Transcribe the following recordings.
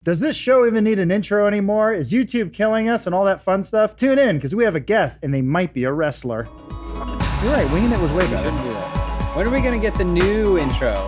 Does this show even need an intro anymore? Is YouTube killing us and all that fun stuff? Tune in, because we have a guest, and they might be a wrestler. You're right, winging it was way better. Shouldn't do that. When are we going to get the new intro?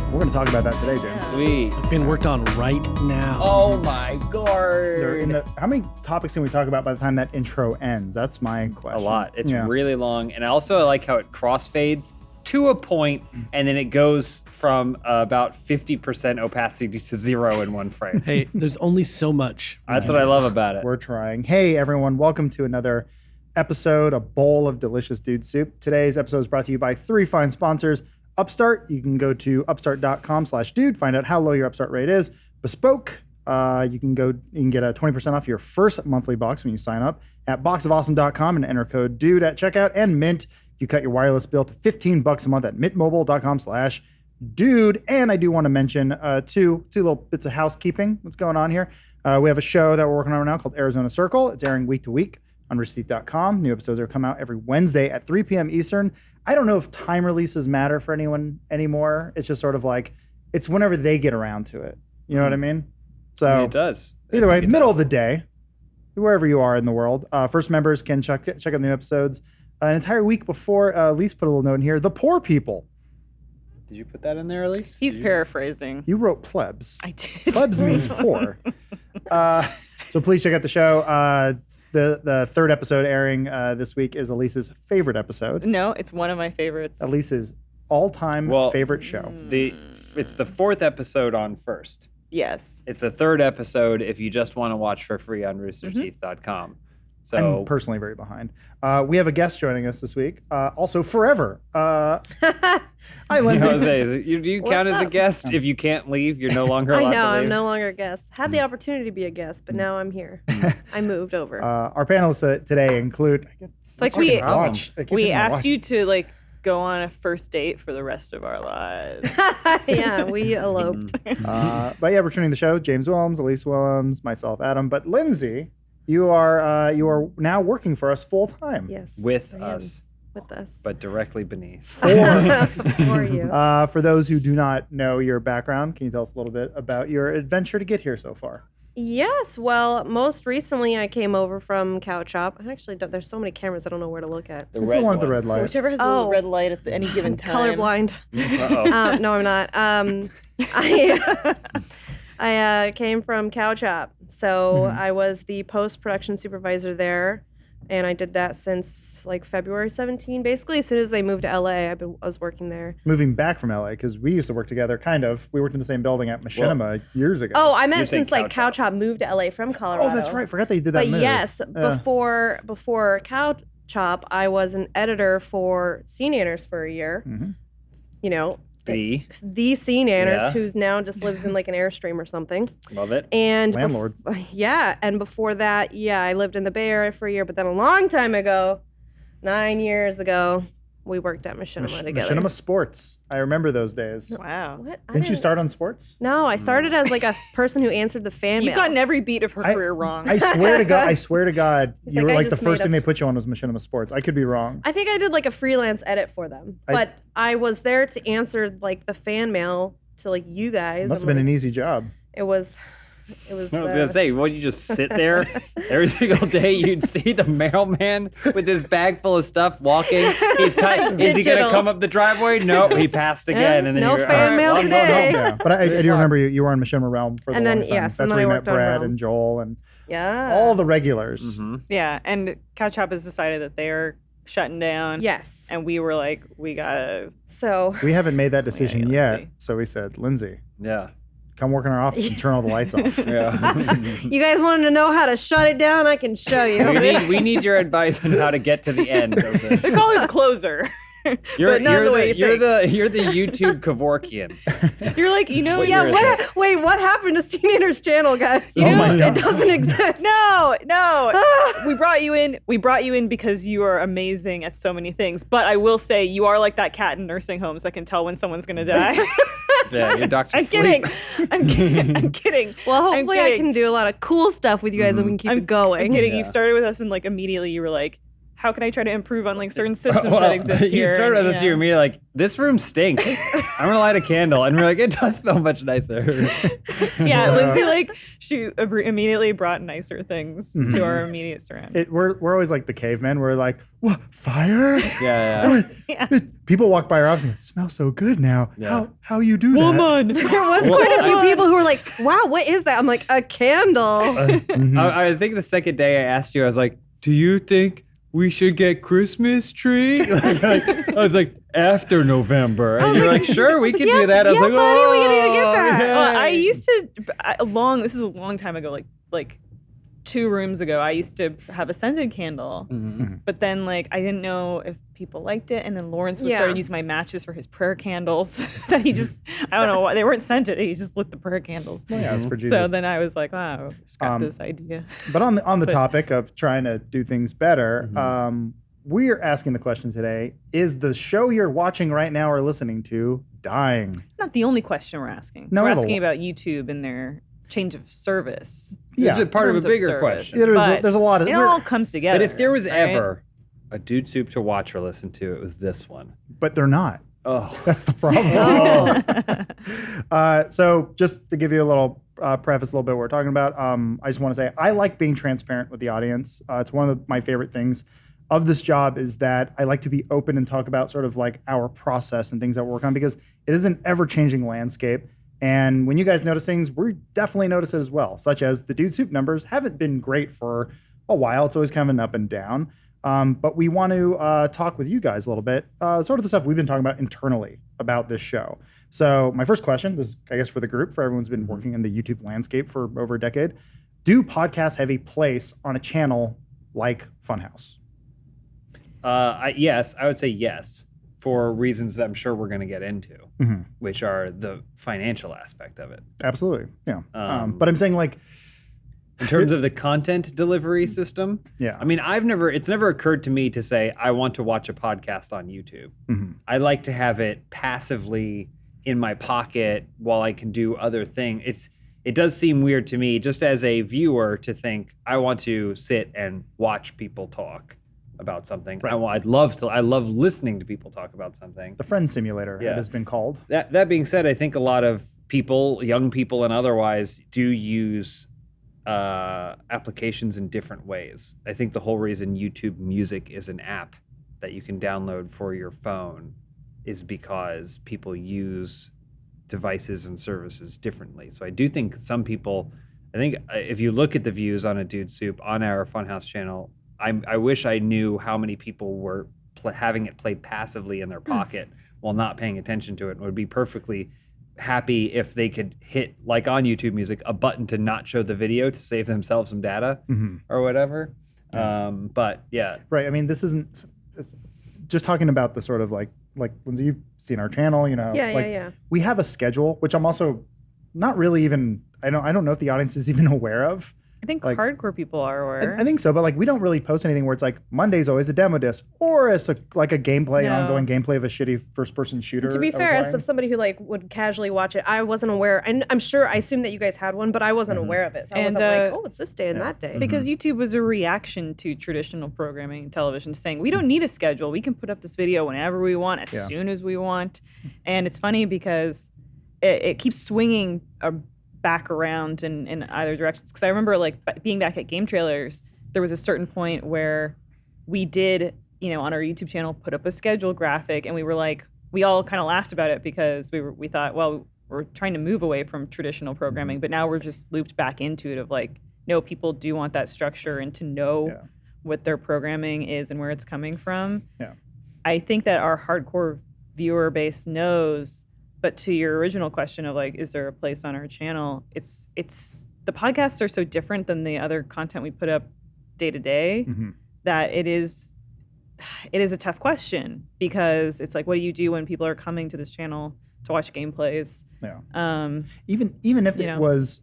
We're going to talk about that today, James. Sweet. It's being worked on right now. Oh my god. How many topics can we talk about by the time that intro ends? That's my question. A lot. It's really long. And I like how it crossfades to a point, and then it goes from about 50% opacity to 0 in one frame. Hey, there's only so much. That's what I love about it. We're trying. Hey, everyone. Welcome to another episode, a bowl of delicious dude soup. Today's episode is brought to you by three fine sponsors. Upstart. You can go to upstart.com/dude, find out how low your Upstart rate is. Bespoke. You can get a 20% off your first monthly box when you sign up at boxofawesome.com and enter code dude at checkout. And Mint. You cut your wireless bill to $15 a month at mintmobile.com/dude. And I do want to mention two little bits of housekeeping. What's going on here? We have a show that we're working on right now called Arizona Circle. It's airing week to week on roosterteeth.com. New episodes are come out every Wednesday at 3 p.m. Eastern. I don't know if time releases matter for anyone anymore. It's just sort of like, it's whenever they get around to it. You know what I mean? So it does. Either way, middle of the day, wherever you are in the world. First members can check out new episodes an entire week before. Elise put a little note in here. The poor people. Did you put that in there, Elise? He's paraphrasing. You wrote plebs. I did. Plebs means poor. So please check out the show. The third episode airing this week is Elise's favorite episode. No, it's one of my favorites. Elise's all-time favorite show. It's the fourth episode on First. Yes. It's the third episode if you just want to watch for free on roosterteeth.com. So I'm personally very behind. We have a guest joining us this week. Also forever. Hi, Lindsey. Jose, do you count as a guest? If you can't leave, you're no longer allowed to leave. I know, I'm no longer a guest. Had the opportunity to be a guest, but now I'm here. I moved over. Our panelists today include... It's like we asked you to go on a first date for the rest of our lives. Yeah, we eloped. But yeah, returning the show, James Willems, Elise Willems, myself, Adam. But Lindsey... You are now working for us full time. Yes, with us, but directly beneath. For you. For those who do not know your background, can you tell us a little bit about your adventure to get here so far? Yes. Well, most recently I came over from Couch Shop. Actually, there's so many cameras I don't know where to look at. It's the one with the red light. Whichever has a red light at any given time. Colorblind. No, I'm not. I came from Couch Shop, so I was the post-production supervisor there, and I did that since February 17. Basically, as soon as they moved to LA, I was working there. Moving back from LA, because we used to work together, kind of. We worked in the same building at Machinima years ago. Oh, I meant since Couch Shop moved to LA from Colorado. Oh, that's right. Forgot they did that move. But yes, before Couch Shop, I was an editor for Scene Anners for a year. Mm-hmm. You know, the Scene Anners, who's now just lives in an Airstream or something. Love it. And landlord. And before that, I lived in the Bay Area for a year. But then a long time ago, 9 years ago, we worked at Machinima together. Machinima Sports. I remember those days. Wow. What? Didn't you start on sports? No, I started as a person who answered the fan mail. You've gotten every beat of her career wrong. I swear to God, you were the first thing they put you on was Machinima Sports. I could be wrong. I think I did a freelance edit for them. But I was there to answer the fan mail to you guys. Must have been an easy job. It was. I was gonna say, would you just sit there every single day? You'd see the mailman with his bag full of stuff walking. Is he gonna come up the driveway? Nope, he passed again. And then no fan mail today. But I do remember you were on Machinima Realm for the longest time. Yes, that's where you met Brad and Joel and all the regulars. Mm-hmm. Yeah, and Couch Shop has decided that they are shutting down. Yes. And we were like, we gotta. So we haven't made that decision yet. So we said, Lindsey. Yeah. Come work in our office and turn all the lights off. Yeah. You guys wanted to know how to shut it down? I can show you. we need your advice on how to get to the end of this. They call it the closer. You're the YouTube Kevorkian. You're what happened to Scene Anners channel, guys? It doesn't exist. No. We brought you in because you are amazing at so many things. But I will say you are like that cat in nursing homes that can tell when someone's gonna die. Yeah, you're Dr. Sleep. I'm kidding. Well, hopefully I can do a lot of cool stuff with you guys and we can keep it going. I'm kidding. You started with us and immediately you were like, how can I try to improve on like certain systems that exist here? You started with this, you're immediately like, this room stinks. I'm gonna light a candle, and we're like, it does smell much nicer. Yeah, Lindsey, like, she immediately brought nicer things to our immediate surroundings. We're always like the cavemen. We're like, what, fire? Yeah. People walk by our office and go, it smells so good now. Yeah. How you do that? Woman. There was quite a few people who were like, wow, what is that? I'm like, a candle. I was thinking the second day I asked you, I was like, do you think we should get Christmas tree? I was like, after November. And you're like, sure, we can do that. I was like, buddy, we can get that. yeah. I used to, this is a long time ago, like 2 rooms ago, I used to have a scented candle. But then like, I didn't know if people liked it. And then Lawrence started using my matches for his prayer candles that he just, I don't know why, they weren't scented. He just lit the prayer candles. Yeah, it's for Jesus. So then I was like, wow, just got this idea. But on the topic of trying to do things better, we're asking the question today, is the show you're watching right now or listening to dying? Not the only question we're asking. No, we're we have asking about YouTube and their change of service. It's a part of a Terms of bigger service. question. There's a lot of It all comes together. But if there was right? ever a dude soup to watch or listen to, it was this one. but they're not. Oh. That's the problem. So just to give you a little preface, a little bit what we're talking about, I just want to say I like being transparent with the audience. It's one of my favorite things of this job is that I like to be open and talk about sort of like our process and things that we're working on because it is an ever-changing landscape. And when you guys notice things, we definitely notice it as well, such as the Dude Soup numbers haven't been great for a while. It's always kind of an up and down. But we want to talk with you guys a little bit, sort of the stuff we've been talking about internally about this show. So my first question, this is, I guess, for the group, for everyone who's been working in the YouTube landscape for over a decade. Do podcasts have a place on a channel like Funhaus? Yes, I would say yes, for reasons that I'm sure we're going to get into, which are the financial aspect of it. Absolutely, yeah. But I'm saying like, in terms of the content delivery system, yeah. I mean, it's never occurred to me to say I want to watch a podcast on YouTube. I like to have it passively in my pocket while I can do other things. It does seem weird to me, just as a viewer, to think I want to sit and watch people talk about something. Right. I love listening to people talk about something. The friend simulator, it has been called. That being said, I think a lot of people, young people and otherwise, do use applications in different ways. I think the whole reason YouTube Music is an app that you can download for your phone is because people use devices and services differently. So I do think some people, if you look at the views on a Dude Soup on our Funhaus channel, I wish I knew how many people were having it played passively in their pocket while not paying attention to it, and would be perfectly happy if they could hit, like on YouTube Music, a button to not show the video to save themselves some data or whatever. But yeah. Right. I mean, this isn't just talking about the sort of like Lindsey, you've seen our channel, you know. Yeah. We have a schedule, which I'm also not really even, I don't know if the audience is even aware of. I think like, hardcore people are aware. I think so, but like we don't really post anything where it's like Monday's always a demo disc or it's like a gameplay, ongoing gameplay of a shitty first-person shooter. To be fair, as somebody who like would casually watch it, I wasn't aware, and I'm sure I assumed that you guys had one, but I wasn't aware of it. So I wasn't like, oh, it's this day and that day. Because YouTube was a reaction to traditional programming and television, saying we don't need a schedule. We can put up this video whenever we want, as soon as we want. And it's funny because it keeps swinging back around in either directions. Because I remember like being back at Game Trailers, there was a certain point where we did, on our YouTube channel, put up a schedule graphic, and we were like, we all kind of laughed about it because we thought, well, we're trying to move away from traditional programming, but now we're just looped back into it of like, no, people do want that structure and to know what their programming is and where it's coming from. Yeah. I think that our hardcore viewer base knows. But to your original question of like, is there a place on our channel? It's the podcasts are so different than the other content we put up day to day that it is a tough question, because it's like, what do you do when people are coming to this channel to watch gameplays? Yeah. Even if it was,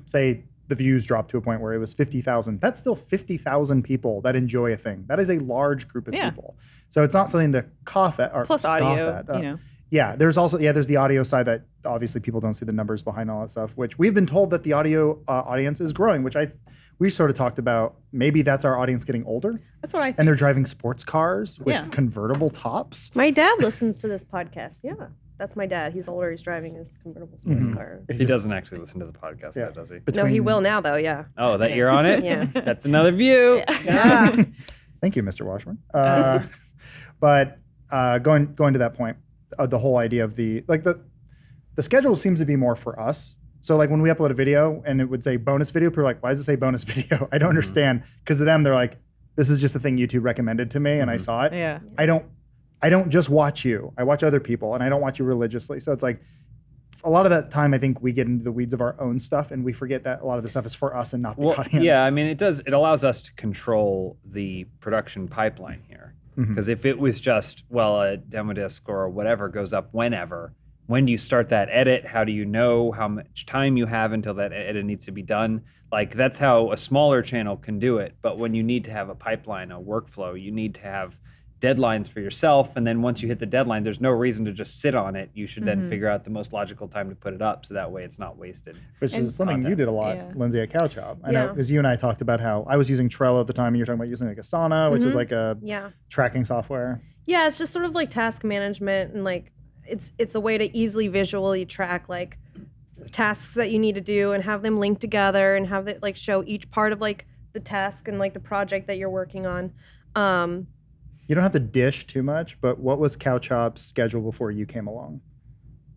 say, the views dropped to a point where it was 50,000, that's still 50,000 people that enjoy a thing. That is a large group of people. So it's not something to cough at or plus scoff audio, at. Yeah, there's also there's the audio side that obviously people don't see the numbers behind all that stuff, which we've been told that the audio audience is growing, which we sort of talked about maybe that's our audience getting older. That's what I think. And they're driving sports cars with Yeah. convertible tops. My dad listens to this podcast. Yeah. That's my dad. He's older. He's driving his convertible sports car. He doesn't actually listen to the podcast, Yeah. though, does he? No, he will now, though. Yeah. Oh, that you're on it? Yeah. That's another view. Yeah. Thank you, Mr. Washburn. But going to that point, the whole idea of the schedule seems to be more for us. So like when we upload a video and it would say bonus video, people are like, why does it say bonus video? I don't understand. Because to them, they're like, this is just a thing YouTube recommended to me and I saw it. Yeah. I don't just watch you. I watch other people and I don't watch you religiously. So it's like a lot of that time, I think we get into the weeds of our own stuff and we forget that a lot of the stuff is for us and not the audience. Yeah, I mean, it allows us to control the production pipeline here. Because if it was just, well, a demo disc or whatever goes up whenever, when do you start that edit? How do you know how much time you have until that edit needs to be done? Like, that's how a smaller channel can do it. But when you need to have a pipeline, a workflow, you need to have deadlines for yourself. And then once you hit the deadline, there's no reason to just sit on it. You should then figure out the most logical time to put it up so that way it's not wasted. Which is something you did a lot, Yeah. Lindsay, at CowChop. I know, because you and I talked about how I was using Trello at the time and you're talking about using like Asana, which is like a tracking software. Yeah, it's just sort of like task management and like it's a way to easily visually track like tasks that you need to do and have them linked together and have it like show each part of like the task and like the project that you're working on. You don't have to dish too much, but what was CowChop's schedule before you came along?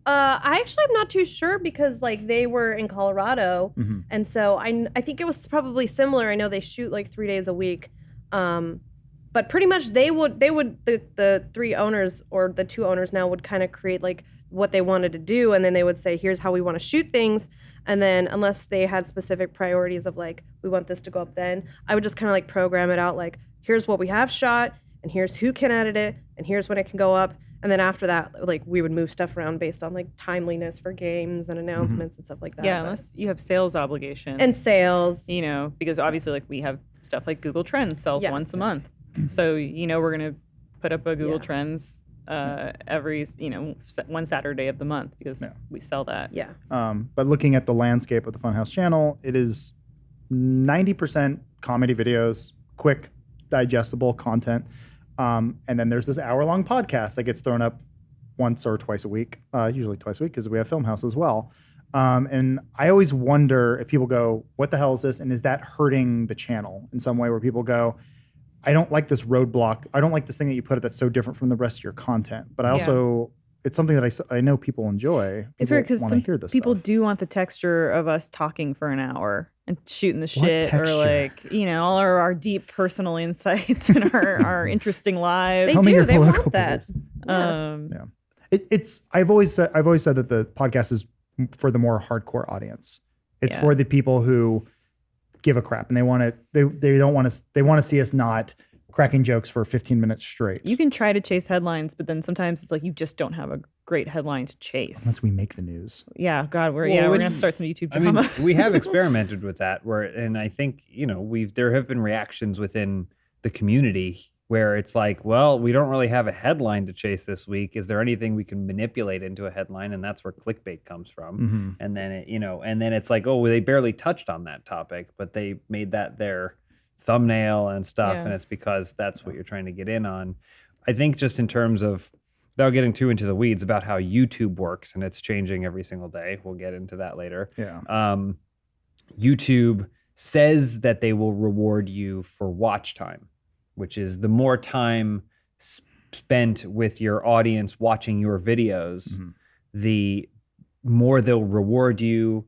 I actually am not too sure because like they were in Colorado, and so I think it was probably similar. I know they shoot like 3 days a week, but pretty much the three owners or the two owners now would kind of create like what they wanted to do, and then they would say, here's how we want to shoot things, and then unless they had specific priorities of like we want this to go up, then I would just kind of like program it out like here's what we have shot, and here's who can edit it, and here's when it can go up. And then after that, like we would move stuff around based on like timeliness for games and announcements and stuff like that. Yeah, unless you have sales obligations. And sales. You know, because obviously like we have stuff like Google Trends sells once a month. So, you know, we're going to put up a Google Trends every, one Saturday of the month because we sell that. Yeah. But looking at the landscape of the Funhaus channel, it is 90% comedy videos, quick, digestible content. And then there's this hour-long podcast that gets thrown up once or twice a week, usually twice a week because we have Funhaus as well. And I always wonder if people go, what the hell is this? And is that hurting the channel in some way where people go, I don't like this roadblock. I don't like this thing that you put up that's so different from the rest of your content. But I also, it's something that I know people enjoy. It's weird because people stuff. do want the texture of us talking for an hour and shooting the shit or like, all our deep personal insights and our interesting lives. They do. They want that. I've always said that the podcast is for the more hardcore audience. It's for the people who give a crap and they want to see us not cracking jokes for 15 minutes straight. You can try to chase headlines, but then sometimes it's like you just don't have a great headline to chase. Unless we make the news. Yeah, God, we're gonna start some YouTube drama. I mean, we have experimented with that, and I think there have been reactions within the community where it's like, well, we don't really have a headline to chase this week. Is there anything we can manipulate into a headline? And that's where clickbait comes from. And then it's like, oh, well, they barely touched on that topic, but they made that their thumbnail and stuff, and it's because that's what you're trying to get in on. I think just in terms of, without getting too into the weeds about how YouTube works, and it's changing every single day. We'll get into that later. Yeah. YouTube says that they will reward you for watch time, which is the more time spent with your audience watching your videos, the more they'll reward you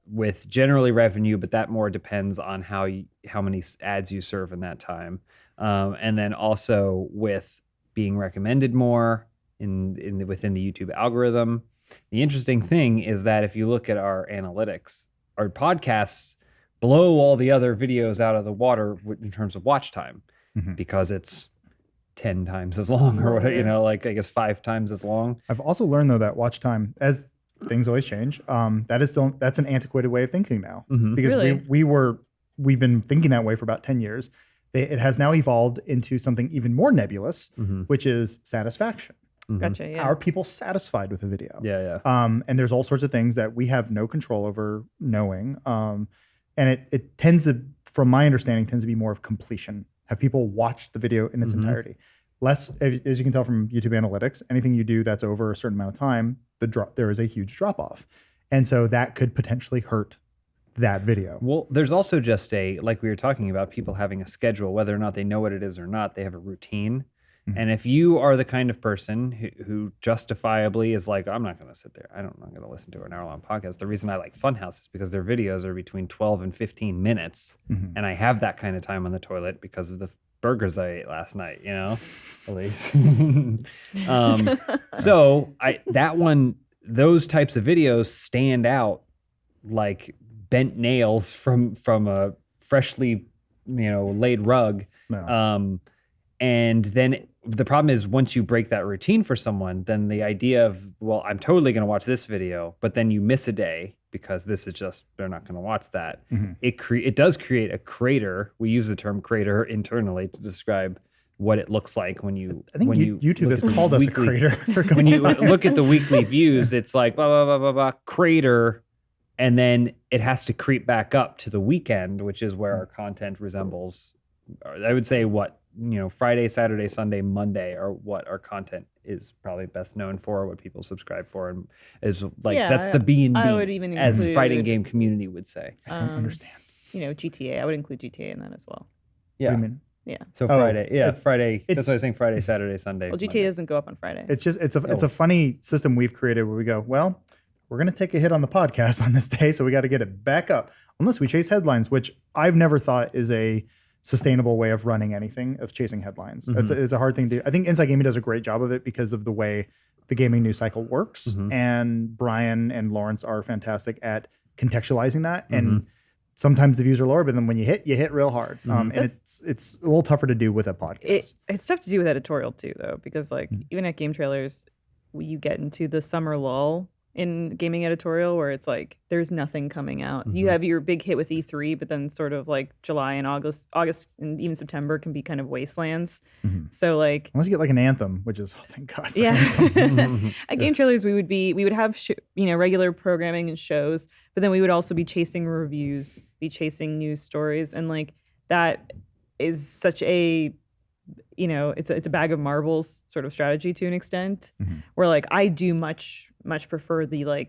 with generally revenue, but that more depends on how many ads you serve in that time. And then also with being recommended more within the YouTube algorithm. The interesting thing is that if you look at our analytics, our podcasts blow all the other videos out of the water in terms of watch time because it's 10 times as long or whatever, I guess 5 times as long. I've also learned though that watch time, as things always change, that's an antiquated way of thinking now because we've been thinking that way for about 10 years. It has now evolved into something even more nebulous, which is satisfaction. Gotcha. Yeah. Are people satisfied with a video? Yeah. And there's all sorts of things that we have no control over knowing. and it tends to, from my understanding, tends to be more of completion. Have people watch the video in its entirety? Less, as you can tell from YouTube analytics, anything you do that's over a certain amount of time, there is a huge drop off. And so that could potentially hurt that video. Well, there's also just like we were talking about, people having a schedule, whether or not they know what it is or not, they have a routine. And if you are the kind of person who justifiably is like, I'm not going to sit there, I'm not going to listen to an hour-long podcast. The reason I like Funhaus is because their videos are between 12 and 15 minutes. And I have that kind of time on the toilet because of the burgers I ate last night, at least. So those types of videos stand out like bent nails from a freshly, laid rug. No. And then the problem is once you break that routine for someone, then the idea of, well, I'm totally going to watch this video, but then you miss a day because this is just, they're not going to watch that. It does create a crater. We use the term crater internally to describe what it looks like when you. I think YouTube has called us a crater. When you look at the weekly views, it's like blah, blah, blah, blah, blah, crater. And then it has to creep back up to the weekend, which is where our content resembles, I would say Friday, Saturday, Sunday, Monday are what our content is probably best known for, what people subscribe for, and is like that's the B&B, I would even as include, fighting game community would say. I don't understand. GTA. I would include GTA in that as well. Yeah. What do you mean? Yeah. So Friday, Friday. That's what I was saying. Friday, Saturday, Sunday. Well, GTA Monday. doesn't go up on Friday. It's a funny system we've created where we go, well, we're going to take a hit on the podcast on this day, so we got to get it back up. Unless we chase headlines, which I've never thought is a sustainable way of running anything, of chasing headlines. It's a hard thing to do. I think Inside Gaming does a great job of it because of the way the gaming news cycle works. And Brian and Lawrence are fantastic at contextualizing that. And sometimes the views are lower, but then when you hit real hard. And it's a little tougher to do with a podcast. It's tough to do with editorial too, though, because even at Game Trailers, you get into the summer lull in gaming editorial where it's like there's nothing coming out. You have your big hit with E3, but then sort of like July and August and even September can be kind of wastelands. So like unless you get like an Anthem, which is thank God. For at Game Trailers we would have regular programming and shows, but then we would also be chasing reviews, be chasing news stories, and like that is such a it's a bag of marbles sort of strategy to an extent, where like I do much prefer the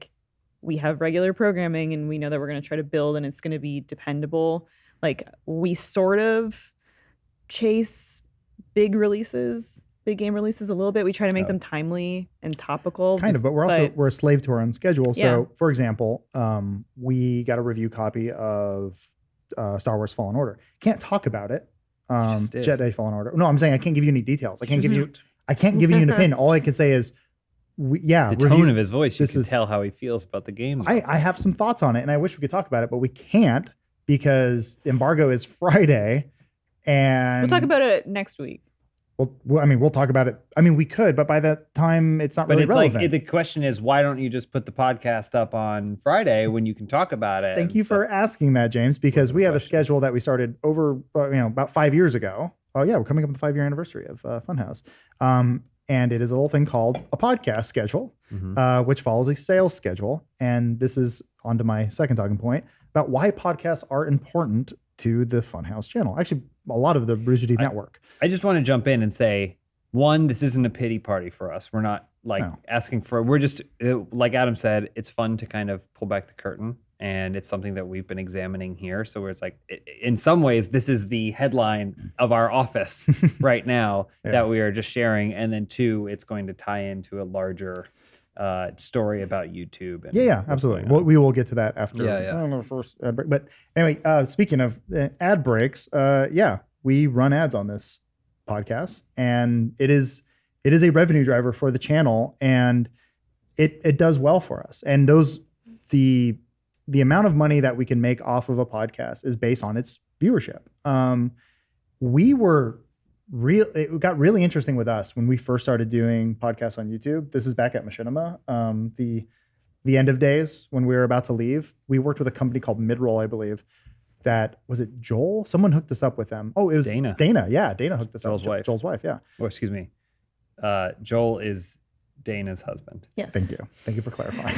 we have regular programming and we know that we're going to try to build and it's going to be dependable. Like we sort of chase big game releases a little bit. We try to make them timely and topical. Kind of, but we're a slave to our own schedule. So for example, we got a review copy of Star Wars Fallen Order. Can't talk about it. Jedi Fallen Order. No, I'm saying I can't give you any details. I can't give you an opinion. All I can say is, the tone of his voice, you can tell how he feels about the game. I have some thoughts on it, and I wish we could talk about it, but we can't because embargo is Friday, and we'll talk about it next week. We'll talk about it. We could, but by that time, it's not really relevant. Like the question is, why don't you just put the podcast up on Friday when you can talk about it? Thank you for asking that, James, because we have a schedule that we started over, about 5 years ago. Oh yeah, we're coming up on the 5-year anniversary of Funhaus. And it is a little thing called a podcast schedule, which follows a sales schedule. And this is onto my second talking point about why podcasts are important to the Funhaus channel. Actually, a lot of the Rooster Teeth network. I just want to jump in and say, one, this isn't a pity party for us. We're not asking for, we're just, like Adam said, it's fun to kind of pull back the curtain. And it's something that we've been examining here. So where it's like, in some ways, this is the headline of our office right now that we are just sharing. And then two, it's going to tie into a larger story about YouTube. And absolutely. We will get to that after. I don't know, first ad break. But anyway, speaking of ad breaks, we run ads on this podcast, and it is a revenue driver for the channel, and it does well for us. And the amount of money that we can make off of a podcast is based on its viewership. It got really interesting with us when we first started doing podcasts on YouTube. This is back at Machinima, the end of days when we were about to leave. We worked with a company called Midroll, I believe. Was it Joel? Someone hooked us up with them. Oh, it was Dana. Yeah, Dana hooked us up. Joel's wife, yeah. Oh, excuse me. Joel is Dana's husband. Yes. Thank you for clarifying.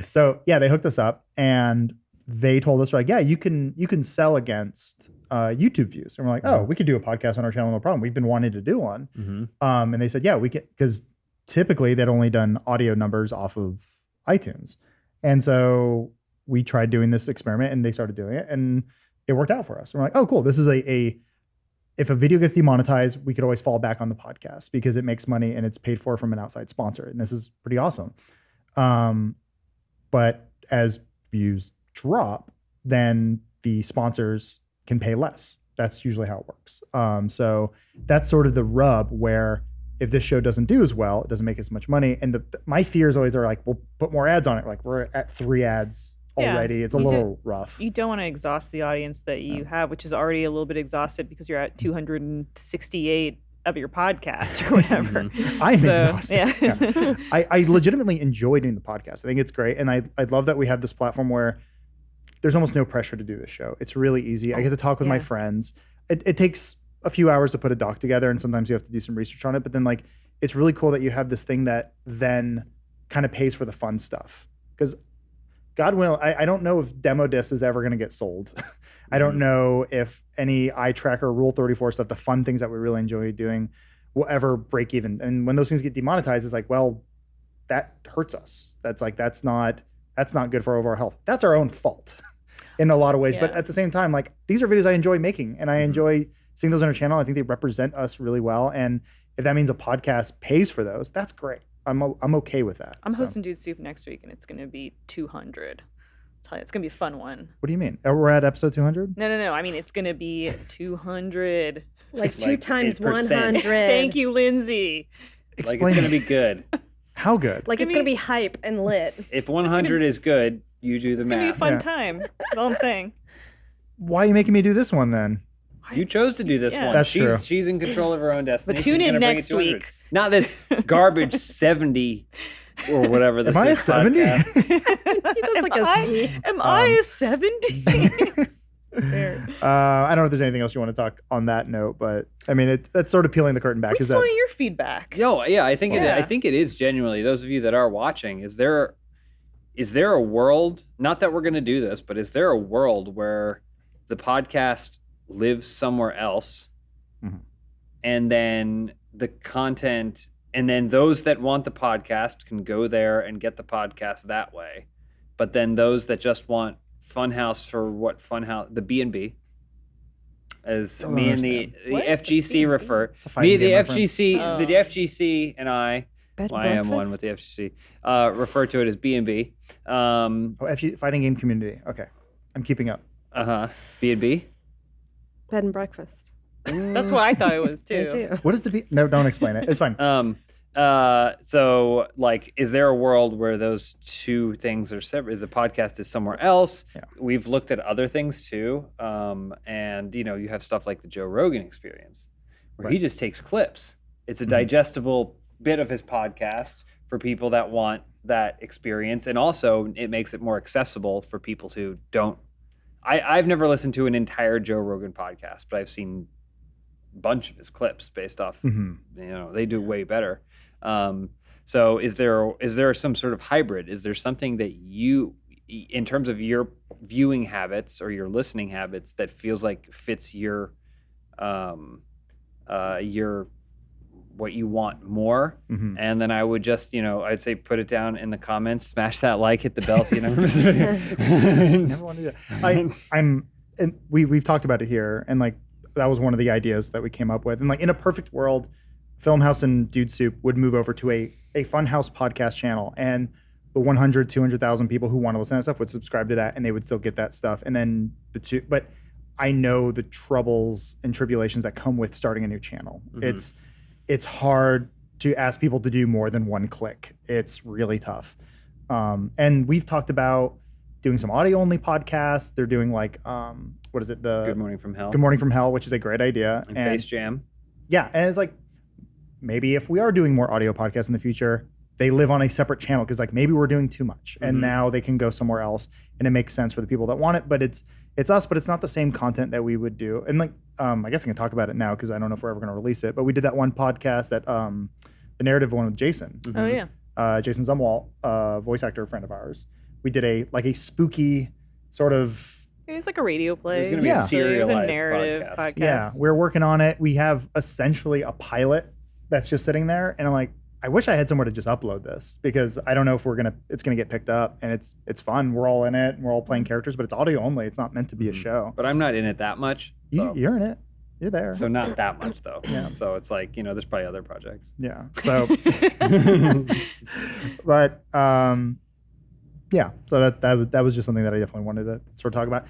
So yeah, they hooked us up, and they told us, like, yeah, you can sell against YouTube views. And we're like, oh, we could do a podcast on our channel, no problem. We've been wanting to do one. And they said, yeah, we can, because typically they'd only done audio numbers off of iTunes. And so we tried doing this experiment and they started doing it and it worked out for us. And we're like, oh, cool. This is if a video gets demonetized, we could always fall back on the podcast because it makes money and it's paid for from an outside sponsor. And this is pretty awesome. But as views drop, then the sponsors can pay less. That's usually how it works. So that's sort of the rub where if this show doesn't do as well, it doesn't make as much money. And my fears always are like, we'll put more ads on it. Like we're at 3 ads already. It's a little rough. You don't want to exhaust the audience that you have, which is already a little bit exhausted because you're at 268 of your podcast or whatever. I'm exhausted. Yeah. I legitimately enjoy doing the podcast. I think it's great. And I love that we have this platform where there's almost no pressure to do this show. It's really easy. I get to talk with my friends. It takes a few hours to put a doc together and sometimes you have to do some research on it. But then like, it's really cool that you have this thing that then kind of pays for the fun stuff. Because God willing, I don't know if Demo Disc is ever going to get sold. I don't know if any eye tracker, Rule 34 stuff, the fun things that we really enjoy doing will ever break even. And when those things get demonetized, it's like, well, that hurts us. That's not good for overall health. That's our own fault in a lot of ways. But at the same time, like these are videos I enjoy making and I enjoy seeing those on our channel. I think they represent us really well. And if that means a podcast pays for those, that's great. I'm okay with that. I'm hosting Dude Soup next week and it's going to be 200. I'll tell you, it's going to be a fun one. What do you mean? We're at episode 200? No. I mean, it's going to be 200. Like 2 times 100. Thank you, Lindsey. Explain. Like it's going to be good. How good? Like it's going to be hype and lit. If 100 is good, you do the math. It's going to be a fun time. That's all I'm saying. Why are you making me do this one then? You chose to do this one. That's true. She's in control of her own destiny. But tune in next week. Not this garbage 70 or whatever this is. Am I a 70? Am I a 70? I don't know if there's anything else you want to talk on that note, but I mean, that's sort of peeling the curtain back. We saw your feedback. Yo, yeah, I think it is genuinely. Those of you that are watching, is there a world? Not that we're going to do this, but is there a world where the podcast lives somewhere else, and then the content, and then those that want the podcast can go there and get the podcast that way, but then those that just want Funhaus for what Funhaus, the B&B, as me and the FGC refer, me, the FGC, the FGC and I am one with the FGC, refer to it as B&B. Fighting Game Community. Okay, I'm keeping up. B&B. Bed and breakfast. That's what I thought it was too. I do. What is the B? No, don't explain it. It's fine. So like, is there a world where those two things are separate? The podcast is somewhere else. Yeah. We've looked at other things too. And you have stuff like the Joe Rogan Experience, where he just takes clips. It's a digestible bit of his podcast for people that want that experience. And also it makes it more accessible for people who don't. I've never listened to an entire Joe Rogan podcast, but I've seen a bunch of his clips based off, they do way better. So is there some sort of hybrid? Is there something that you, in terms of your viewing habits or your listening habits, that feels like fits your what you want more? And then I would just, I'd say put it down in the comments, smash that like, hit the bell so you never miss a video. Never want to do that. And we've talked about it here, and like that was one of the ideas that we came up with. And like in a perfect world, Funhaus and Dude Soup would move over to a Funhaus podcast channel, and the 100, 200,000 people who want to listen to that stuff would subscribe to that, and they would still get that stuff. And then but I know the troubles and tribulations that come with starting a new channel. It's hard to ask people to do more than one click. It's really tough. And we've talked about doing some audio only podcasts. They're doing like, what is it? The Good Morning from Hell. Good Morning from Hell, which is a great idea. And Face Jam. Yeah. And it's like, maybe if we are doing more audio podcasts in the future, they live on a separate channel, because like maybe we're doing too much and now they can go somewhere else and it makes sense for the people that want it, but it's us, but it's not the same content that we would do. And like, I guess I can talk about it now because I don't know if we're ever going to release it, but we did that one podcast that the narrative one with Jason. Oh yeah. Jason Zumwalt, voice actor friend of ours. We did a spooky sort of. It was like a radio play. It was going to be a Yeah. It was serialized a narrative podcast. Yeah, we're working on it. We have essentially a pilot that's just sitting there, and I'm like, I wish I had somewhere to just upload this because I don't know if it's gonna get picked up, and it's fun. We're all in it, and we're all playing characters, but it's audio only. It's not meant to be a show. But I'm not in it that much. So. You're in it. You're there. So not that much though. Yeah. So it's like, there's probably other projects. Yeah. So, but yeah. So that was just something that I definitely wanted to sort of talk about.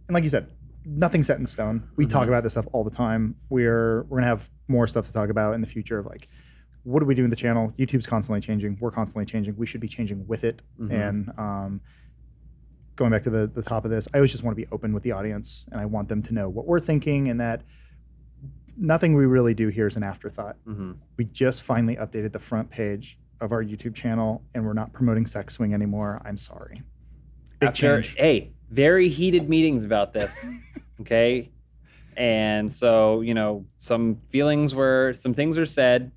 And like you said, nothing's set in stone. We talk about this stuff all the time. We're gonna have more stuff to talk about in the future of like, what do we do in the channel? YouTube's constantly changing. We're constantly changing. We should be changing with it. And going back to the top of this, I always just want to be open with the audience, and I want them to know what we're thinking, and that nothing we really do here is an afterthought. We just finally updated the front page of our YouTube channel, and we're not promoting Sex Swing anymore. I'm sorry. Big change. Hey, very heated meetings about this. Okay. And so, some things were said.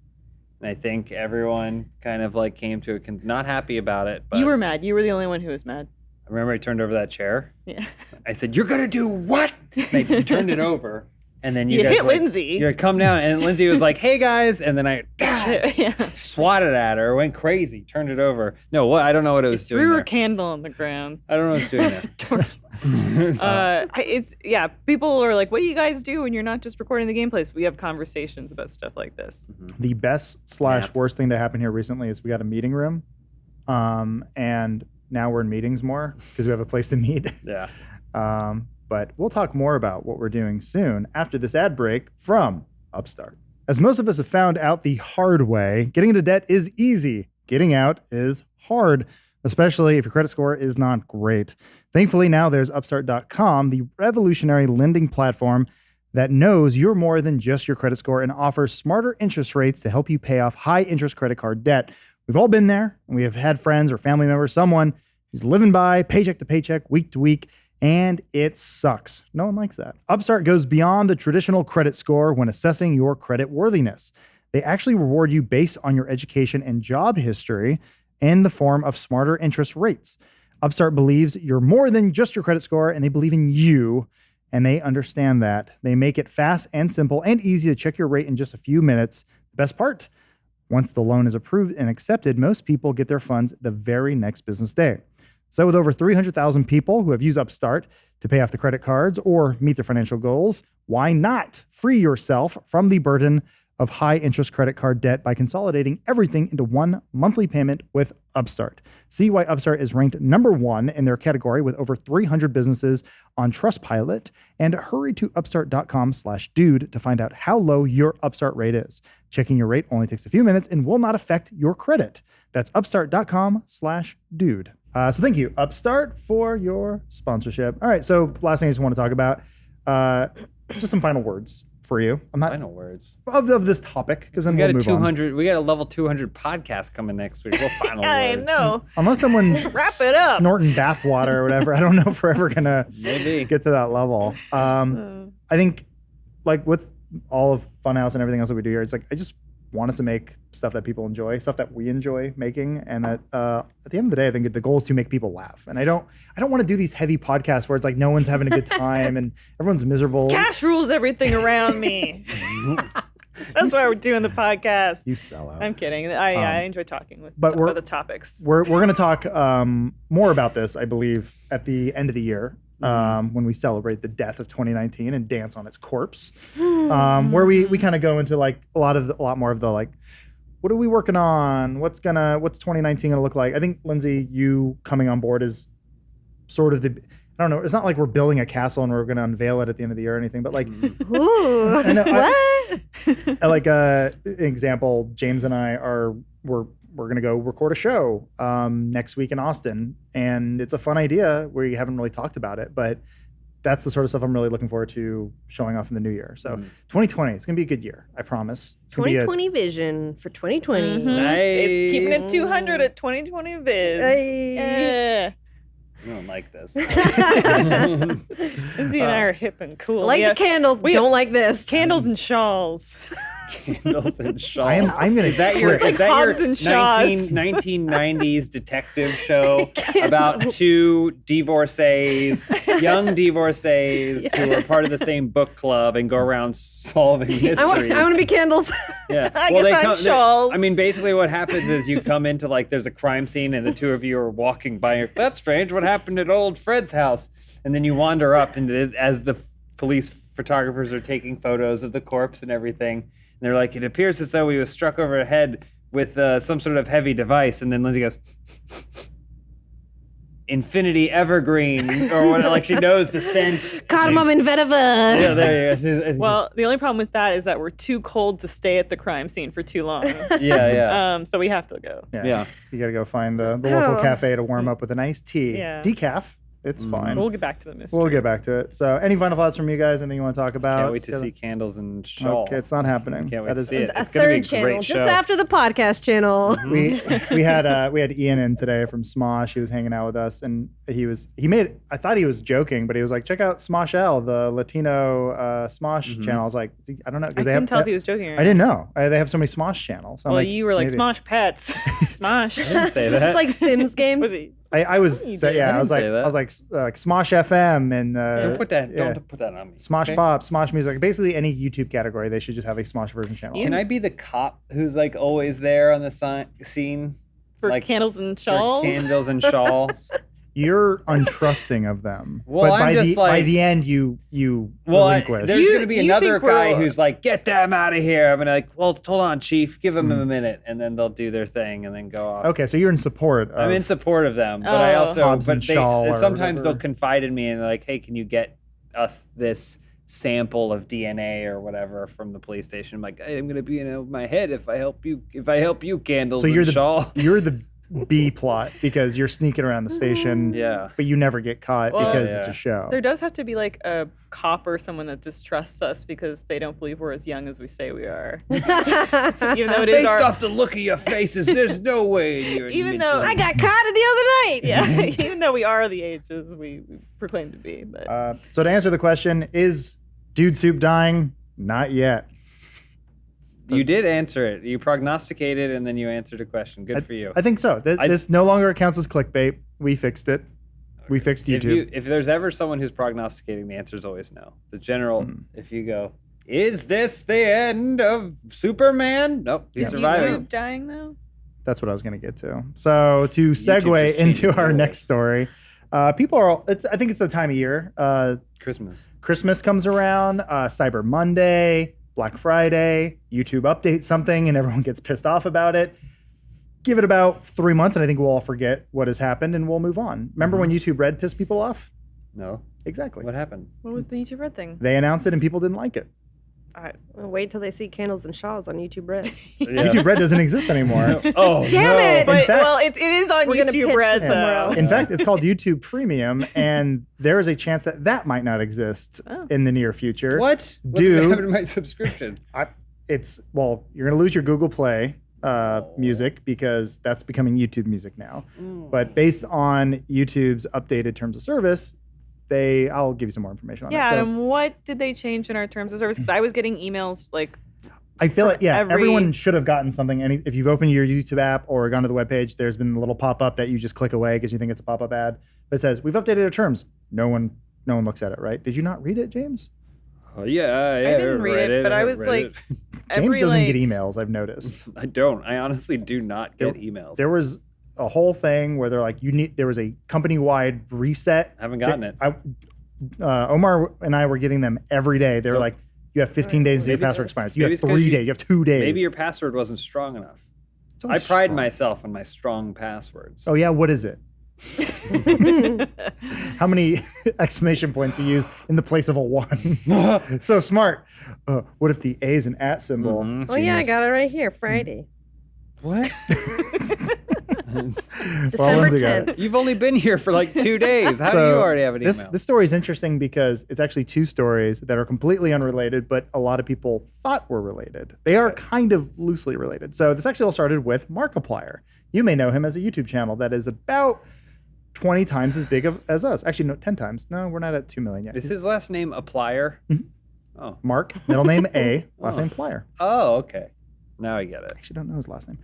And I think everyone kind of like came to not happy about it. But You were mad. You were the only one who was mad. I remember I turned over that chair. Yeah. I said, "You're gonna do what?" And I turned it over, and then you You guys hit were like, Lindsey. You're like, come down, and Lindsey was like, "Hey guys," and then I Yeah. swatted at her, went crazy, turned it over. No, what? I don't know what it was doing. Threw There. a candle on the ground. I don't know what it's doing there. People are like, what do you guys do when you're not just recording the gameplays? We have conversations about stuff like this. The best / worst thing to happen here recently is we got a meeting room, and now we're in meetings more because we have a place to meet. Yeah. But we'll talk more about what we're doing soon after this ad break from Upstart. As most of us have found out the hard way, getting into debt is easy. Getting out is hard, especially if your credit score is not great. Thankfully, now there's Upstart.com, the revolutionary lending platform that knows you're more than just your credit score and offers smarter interest rates to help you pay off high-interest credit card debt. We've all been there, and we have had friends or family members, someone who's living by paycheck to paycheck, week to week, and it sucks. No one likes that. Upstart goes beyond the traditional credit score when assessing your credit worthiness. They actually reward you based on your education and job history in the form of smarter interest rates. Upstart believes you're more than just your credit score, and they believe in you, and they understand that. They make it fast and simple and easy to check your rate in just a few minutes. The best part, once the loan is approved and accepted, most people get their funds the very next business day. So with over 300,000 people who have used Upstart to pay off the credit cards or meet their financial goals, why not free yourself from the burden of high-interest credit card debt by consolidating everything into one monthly payment with Upstart? See why Upstart is ranked #1 in their category with over 300 businesses on Trustpilot, and hurry to upstart.com/dude to find out how low your Upstart rate is. Checking your rate only takes a few minutes and will not affect your credit. That's upstart.com/dude. So thank you, Upstart, for your sponsorship. All right, so last thing I just want to talk about, just some final words for you. I'm not Final words. of this topic, because then We we'll got a move 200. We got a level 200 podcast coming next week. Well, final I words. know. on. Unless someone's Wrap it up. snorting bathwater or whatever, I don't know if we're ever gonna Maybe. get to that level. I think, like with all of Funhaus and everything else that we do here, it's like I just want us to make stuff that people enjoy, stuff that we enjoy making, and that at the end of the day, I think the goal is to make people laugh. And I don't want to do these heavy podcasts where it's like no one's having a good time and everyone's miserable. Cash rules everything around me. That's why we're doing the podcast. You sell out. I'm kidding. I enjoy talking with but about the topics. We're going to talk more about this, I believe, at the end of the year. When we celebrate the death of 2019 and dance on its corpse, where we kind of go into like a lot more of the like, what are we working on? What's 2019 gonna look like? I think Lindsey, you coming on board is sort of I don't know. It's not like we're building a castle and we're gonna unveil it at the end of the year or anything, but like, Ooh, what? Like example, James and I we're going to go record a show next week in Austin. And it's a fun idea. We haven't really talked about it, but that's the sort of stuff I'm really looking forward to showing off in the new year. So 2020, it's going to be a good year. I promise. It's 2020 vision for 2020. Nice. It's keeping it 200 at 2020 biz. Yeah. I don't like this. Lindsey and I are hip and cool. Like the candles, we don't like this. Candles and shawls. Candles and Shawls. I'm gonna. Is that your Hobbs and Shaws. 1990s detective show about two divorcees, young divorcees who are part of the same book club and go around solving mysteries? I want to be Candles. Yeah. I guess I'm Shawls. I mean, basically what happens is you come into like there's a crime scene and the two of you are walking by. And that's strange. What happened at old Fred's house? And then you wander up and as the police photographers are taking photos of the corpse and everything. And they're like, it appears as though he was struck over the head with some sort of heavy device. And then Lindsay goes, Infinity Evergreen, or what, like she knows the scent. Cardamom and vetiver. Yeah, there you go. Well, the only problem with that is that we're too cold to stay at the crime scene for too long. Yeah. So we have to go. Yeah. You got to go find the local cafe to warm up with a nice tea. Yeah. Decaf. It's fine. We'll get back to the mystery. We'll get back to it. So, any final thoughts from you guys? Anything you want to talk about? Can't wait to see Candles and Shawl. Okay, it's not happening. Can't wait That to is see it. A It's gonna be a third channel, great just show. after the podcast channel. we had Ian in today from Smosh. He was hanging out with us, and I thought he was joking, but he was like, check out Smosh L, the Latino Smosh channel. I was like, I don't know, I because couldn't tell if he was joking or not. I didn't know. They have so many Smosh channels. So I'm Well, like, you were like, maybe. Smosh Pets. Smosh. I didn't say that. It's like Sims games. Was he? I was You so did. yeah. I I was didn't like say that. Smosh FM and Don't put that. yeah. Don't put that on me. Smosh okay? Pop, Smosh Music. Basically, any YouTube category, they should just have a Smosh version channel. Can I be the cop who's like always there on the scene For like, Candles and for Shawls? Candles and Shawls? You're untrusting of them. Well, but I'm just by like- the end, you Well, relinquish. there's going to be you another think we're- guy who's like, get them out of here. I'm going to like, well, hold on, Chief. Give them a minute. And then they'll do their thing and then go off. Okay, so you're in support of I'm in support of them. But I Oh. also, Hobbs and but Shaw or sometimes whatever. they'll confide in me and they're like, hey, can you get us this sample of DNA or whatever from the police station? I'm like, hey, I'm going to be in my head if I help you, Candles so you're and Shawl. you're the B plot because you're sneaking around the station, Yeah. but you never get caught Well, because yeah. it's a show. There does have to be like a cop or someone that distrusts us because they don't believe we're as young as we say we are. Even though it is Based our... off the look of your faces, there's no way you're Even though- I got caught the other night. Yeah, even though we are the ages we proclaim to be. But So to answer the question, is Dude Soup dying? Not yet. You did answer it. You prognosticated and then you answered a question. Good for you. I think so. This no longer counts as clickbait. We fixed it. We fixed YouTube. If there's ever someone who's prognosticating, the answer is always no. The general, if you go, is this the end of Superman? Nope, he's is surviving. YouTube dying though? That's what I was going to get to. So to segue just into changing our rules. next story, people are. I think it's the time of year. Christmas. Christmas comes around. Cyber Monday, Black Friday. YouTube updates something, and everyone gets pissed off about it. Give it about 3 months, and I think we'll all forget what has happened, and we'll move on. Remember when YouTube Red pissed people off? No. Exactly. What happened? What was the YouTube Red thing? They announced it, and people didn't like it. Well, wait till they see Candles and Shaws on YouTube Red. YouTube Red doesn't exist anymore. Oh, Damn no. it! But, fact- well, it is on We're gonna YouTube pitch Red to somewhere though. else. In fact, it's called YouTube Premium, and there is a chance that might not exist in the near future. What? What's Dude. going to happen to my subscription? You're going to lose your Google Play music because that's becoming YouTube music now. But based on YouTube's updated terms of service, I'll give you some more information on Yeah, that. So Adam, what did they change in our terms of service? Because I was getting emails like, I feel like, every- everyone should have gotten something. If you've opened your YouTube app or gone to the webpage, there's been a little pop-up that you just click away because you think it's a pop-up ad. But it says, we've updated our terms. No one looks at it, right? Did you not read it, James? Oh, yeah. I didn't read it, but I was like, James every doesn't like, get emails, I've noticed. I don't. I honestly do not get emails. There was a whole thing where they're like, there was a company-wide reset. I haven't gotten it. Omar and I were getting them every day. They were like, you have 15 days until your Maybe password it's- expires. You maybe have it's 'cause 3 days. You have 2 days. Maybe your password wasn't strong enough. It's I always pride strong. myself on my strong passwords. Oh, yeah? What is it? How many exclamation points you use in the place of a 1? So smart. What if the A is an @ symbol? Oh yeah, I got it right here. Friday, What? December Lindsay got it. 10th. You've only been here for like 2 days. How do you already have an email? This story is interesting because it's actually 2 stories that are completely unrelated, but a lot of people thought were related. They are kind of loosely related. So this actually all started with Markiplier. You may know him as a YouTube channel that is about 20 times as big as us. Actually, no, 10 times. No, we're not at 2 million yet. Is his last name Applier? Oh. Mark, middle name A, last name Plier. Oh, okay. Now I get it. I actually don't know his last name.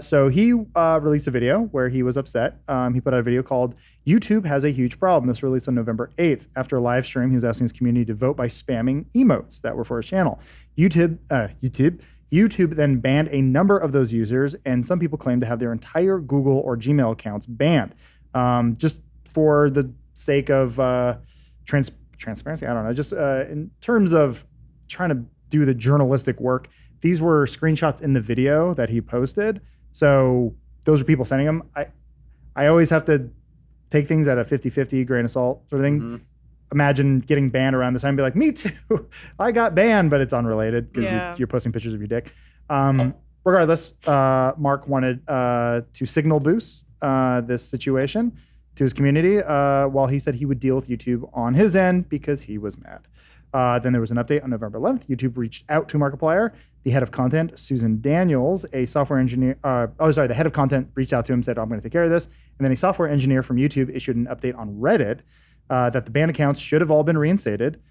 So he released a video where he was upset. He put out a video called YouTube Has a Huge Problem. This released on November 8th. After a live stream, he was asking his community to vote by spamming emotes that were for his channel. YouTube then banned a number of those users, and some people claim to have their entire Google or Gmail accounts banned. Just for the sake of transparency, I don't know, just in terms of trying to do the journalistic work, these were screenshots in the video that he posted. So those are people sending them. I always have to take things at a 50-50 grain of salt sort of thing. Mm-hmm. Imagine getting banned around this time and be like, me too. I got banned, but it's unrelated because you're posting pictures of your dick. Regardless, Mark wanted to signal boost this situation to his community while he said he would deal with YouTube on his end because he was mad. Then there was an update on November 11th. YouTube reached out to Markiplier. The head of content, Susan Daniels, a software engineer, the head of content reached out to him and said, I'm going to take care of this. And then a software engineer from YouTube issued an update on Reddit that the banned accounts should have all been reinstated.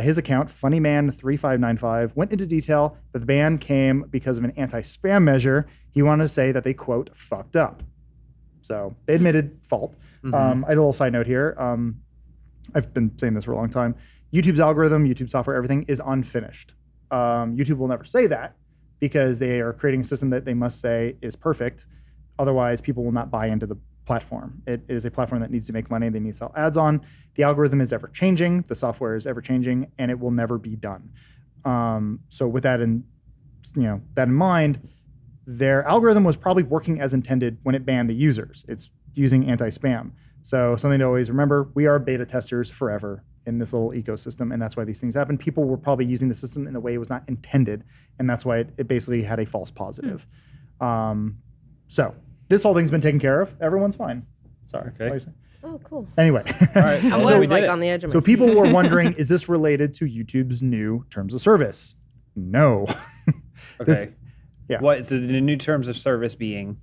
His account, Funnyman3595, went into detail that the ban came because of an anti-spam measure. He wanted to say that they, quote, fucked up. So they admitted fault. Mm-hmm. I had a little side note here. I've been saying this for a long time. YouTube's algorithm, YouTube software, everything is unfinished. YouTube will never say that because they are creating a system that they must say is perfect. Otherwise, people will not buy into the platform. It is a platform that needs to make money. They need to sell ads on. The algorithm is ever changing. The software is ever changing, and it will never be done. So with that in mind, their algorithm was probably working as intended when it banned the users. It's using anti-spam. So something to always remember, we are beta testers forever in this little ecosystem, and that's why these things happen. People were probably using the system in the way it was not intended, and that's why it basically had a false positive. So this whole thing's been taken care of. Everyone's fine. Sorry. Okay. Oh, cool. Anyway. All right. I was like on the edge of my So seat. people were wondering, is this related to YouTube's new terms of service? No. Okay. Yeah. What is the new terms of service being?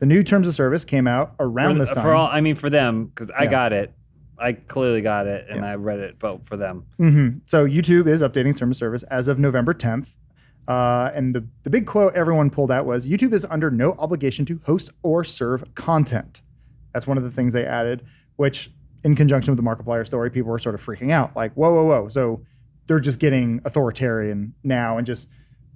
The new terms of service came out around this time. For them, because I got it. I clearly got it, and I read it, but for them. Mm-hmm. So YouTube is updating terms of service as of November 10th. And the big quote everyone pulled out was, YouTube is under no obligation to host or serve content. That's one of the things they added, which in conjunction with the Markiplier story, people were sort of freaking out. Like, whoa. So they're just getting authoritarian now and just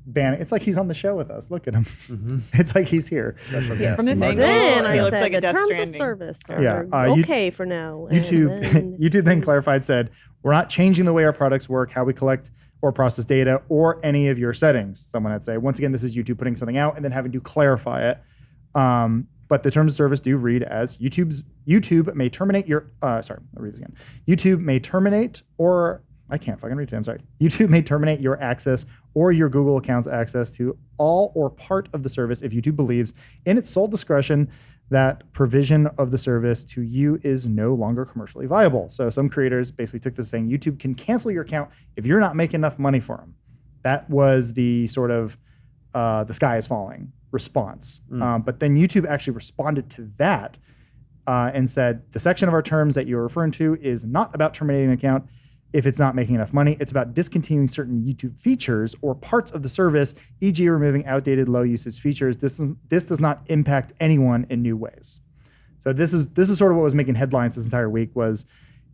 banning. It's like he's on the show with us. Look at him. Mm-hmm. It's like he's here. From this angle, then I he looks said like a the Death terms Stranding. of service are okay for now. YouTube then clarified, said, we're not changing the way our products work, how we collect or process data, or any of your settings. Someone had say, once again, this is YouTube putting something out and then having to clarify it. But the terms of service do read as YouTube may terminate your, I'll read this again. YouTube may terminate or, I can't fucking read it, I'm sorry. YouTube may terminate your access or your Google account's access to all or part of the service if YouTube believes in its sole discretion that provision of the service to you is no longer commercially viable. So some creators basically took this saying YouTube can cancel your account if you're not making enough money for them. That was the sort of the sky is falling response. But then YouTube actually responded to that and said, the section of our terms that you're referring to is not about terminating an account if it's not making enough money. It's about discontinuing certain YouTube features or parts of the service, e.g. removing outdated low usage features. This does not impact anyone in new ways. So this is sort of what was making headlines this entire week was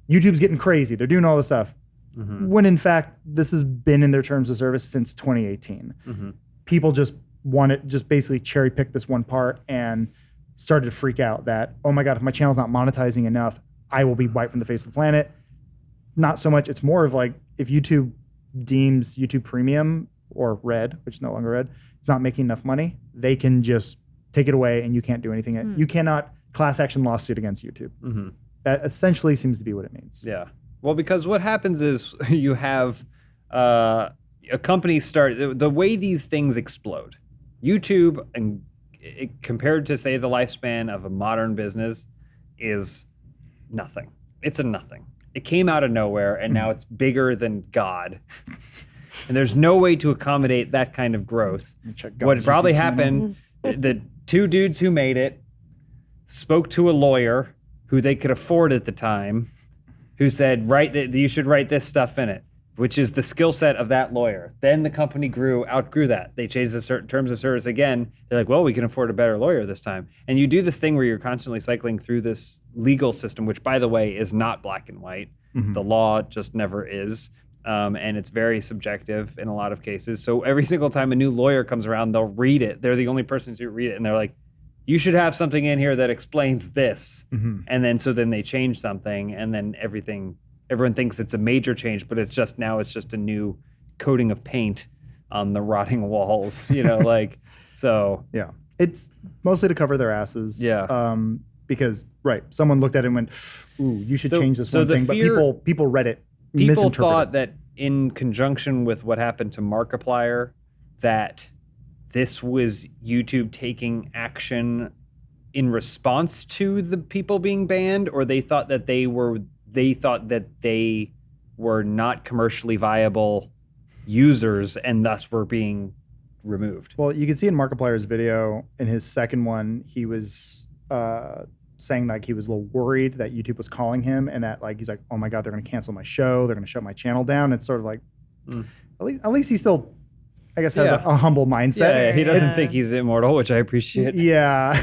YouTube's getting crazy. They're doing all this stuff. Mm-hmm. When in fact, this has been in their terms of service since 2018. Mm-hmm. People just basically cherry pick this one part and started to freak out that, oh my God, if my channel's not monetizing enough, I will be wiped from the face of the planet. Not so much. It's more of like if YouTube deems YouTube Premium or Red, which is no longer Red, it's not making enough money, they can just take it away and you can't do anything. You cannot class action lawsuit against YouTube. Mm-hmm. That essentially seems to be what it means. Yeah. Well, because what happens is you have a company start, the way these things explode. YouTube, and compared to, say, the lifespan of a modern business, is nothing. It's a nothing. It came out of nowhere, and now it's bigger than God. And there's no way to accommodate that kind of growth. What probably happened, the two dudes who made it spoke to a lawyer who they could afford at the time, who said, you should write this stuff in it. which is the skill set of that lawyer. Then the company outgrew that. They changed the terms of service again. They're like, well, we can afford a better lawyer this time. And you do this thing where you're constantly cycling through this legal system, which, by the way, is not black and white. The law just never is. And it's very subjective in a lot of cases. So every single time a new lawyer comes around, they'll read it. They're the only persons who read it. And they're like, you should have something in here that explains this. And then they change something, and then everyone thinks it's a major change, but it's just a new coating of paint on the rotting walls, so. Yeah. It's mostly to cover their asses. Yeah. Because, someone looked at it and went, ooh, you should change this one thing. But people read it, people misinterpreted. thought that in conjunction with what happened to Markiplier, that this was YouTube taking action in response to the people being banned, or they thought that they were not commercially viable users and thus were being removed. Well, you can see in Markiplier's video, in his second one, he was saying like he was a little worried that YouTube was calling him, and that he's like, oh my God, they're going to cancel my show. They're going to shut my channel down. It's sort of like, at least he still, I guess, has a humble mindset. Yeah, he doesn't think he's immortal, which I appreciate. Yeah.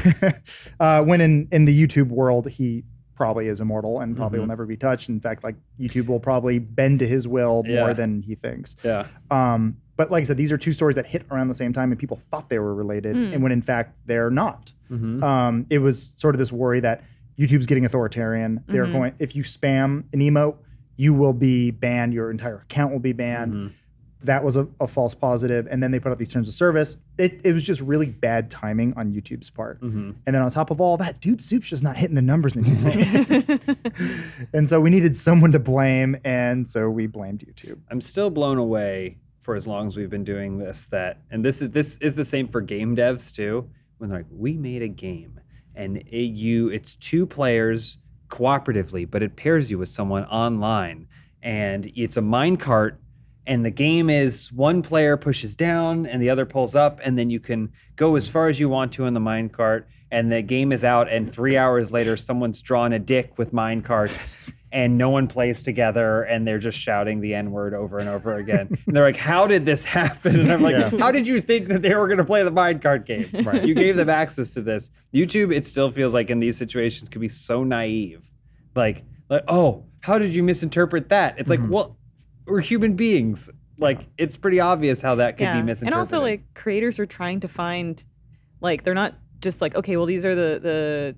When in the YouTube world, he probably is immortal and probably will never be touched. In fact, YouTube will probably bend to his will more than he thinks. Yeah. But like I said, these are two stories that hit around the same time, and people thought they were related, and when in fact they're not. It was sort of this worry that YouTube's getting authoritarian. They're going, if you spam an emote, you will be banned. Your entire account will be banned. That was a false positive. And then they put out these terms of service. It was just really bad timing on YouTube's part. And then on top of all that, Dude Soup's just not hitting the numbers that he's saying. And so we needed someone to blame, and so we blamed YouTube. I'm still blown away for as long as we've been doing this, and this is the same for game devs too, when they're like, we made a game and it's two players cooperatively, but it pairs you with someone online, and it's a minecart, and the game is one player pushes down and the other pulls up, and then you can go as far as you want to in the minecart, and the game is out, and 3 hours later someone's drawn a dick with minecarts and no one plays together, and they're just shouting the N-word over and over again. And they're like, how did this happen? And I'm like, how did you think that they were going to play the minecart game? Right. You gave them access to this. YouTube, it still feels like in these situations could be so naive. Like, oh, how did you misinterpret that? It's like, well, we're human beings. It's pretty obvious how that could be misinterpreted. And also, creators are trying to find, they're not just okay, well, these are the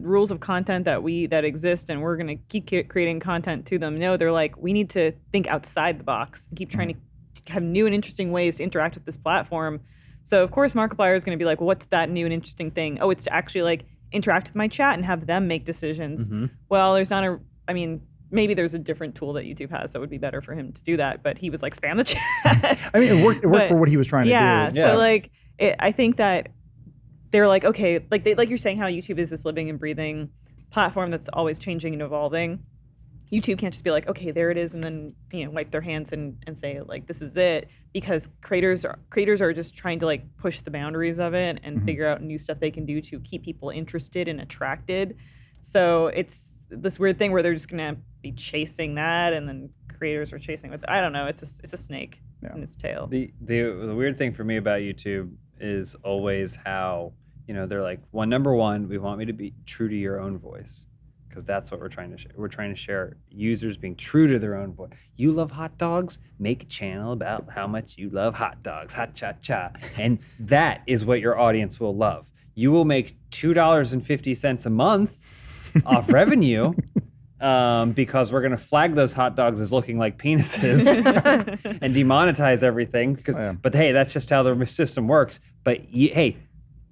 rules of content that exist, and we're going to keep creating content to them. No, they're like, we need to think outside the box and keep trying to have new and interesting ways to interact with this platform. So of course Markiplier is going to be like, well, what's that new and interesting thing? Oh, it's to actually interact with my chat and have them make decisions. Well, there's not maybe there's a different tool that YouTube has that would be better for him to do that, but he was like, spam the chat. It worked for what he was trying to do. Yeah. So I think that they're like, okay, like you're saying how YouTube is this living and breathing platform that's always changing and evolving. YouTube can't just be like, okay, there it is, and then wipe their hands and say this is it, because creators are just trying to push the boundaries of it and figure out new stuff they can do to keep people interested and attracted. So it's this weird thing where they're just gonna be chasing that, and then creators are chasing with. I don't know. It's a snake in its tail. The weird thing for me about YouTube is always how, they're like, number one, we want me to be true to your own voice, because that's what we're trying to share. We're trying to share users being true to their own voice. You love hot dogs? Make a channel about how much you love hot dogs. Hot cha cha. And that is what your audience will love. You will make $2.50 a month off revenue, because we're going to flag those hot dogs as looking like penises and demonetize everything. But hey, that's just how the system works. But